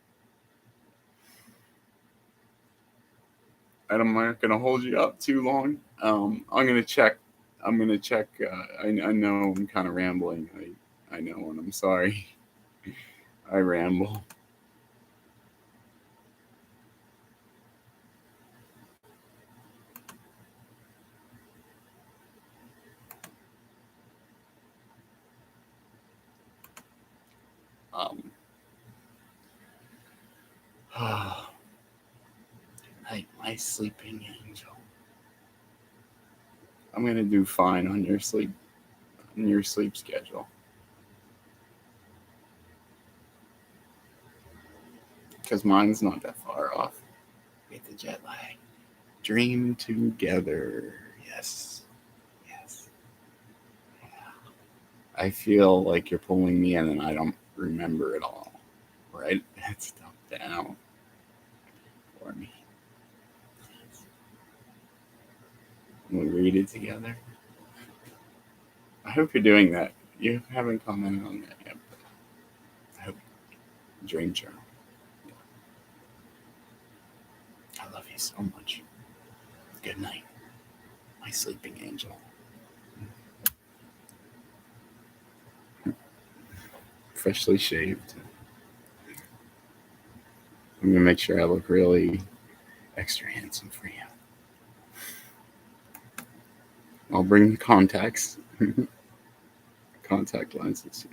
[SPEAKER 1] I'm not gonna hold you up too long. I'm gonna check. I'm gonna check. I know I'm kind of rambling. I know, and I'm sorry. I ramble. Um, My sleeping angel. I'm gonna do fine on your sleep schedule. Because mine's not that far off. Get the jet lag. Dream together. Yes. Yes. Yeah. I feel like you're pulling me in and I don't remember it all. Write that stuff down for me. Can we read it together? I hope you're doing that. You haven't commented on that yet. But I hope. Dream journal. I love you so much. Good night, my sleeping angel. Freshly shaved. I'm gonna make sure I look really extra handsome for you. I'll bring contacts, contact lenses.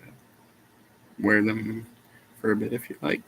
[SPEAKER 1] Wear them for a bit if you like.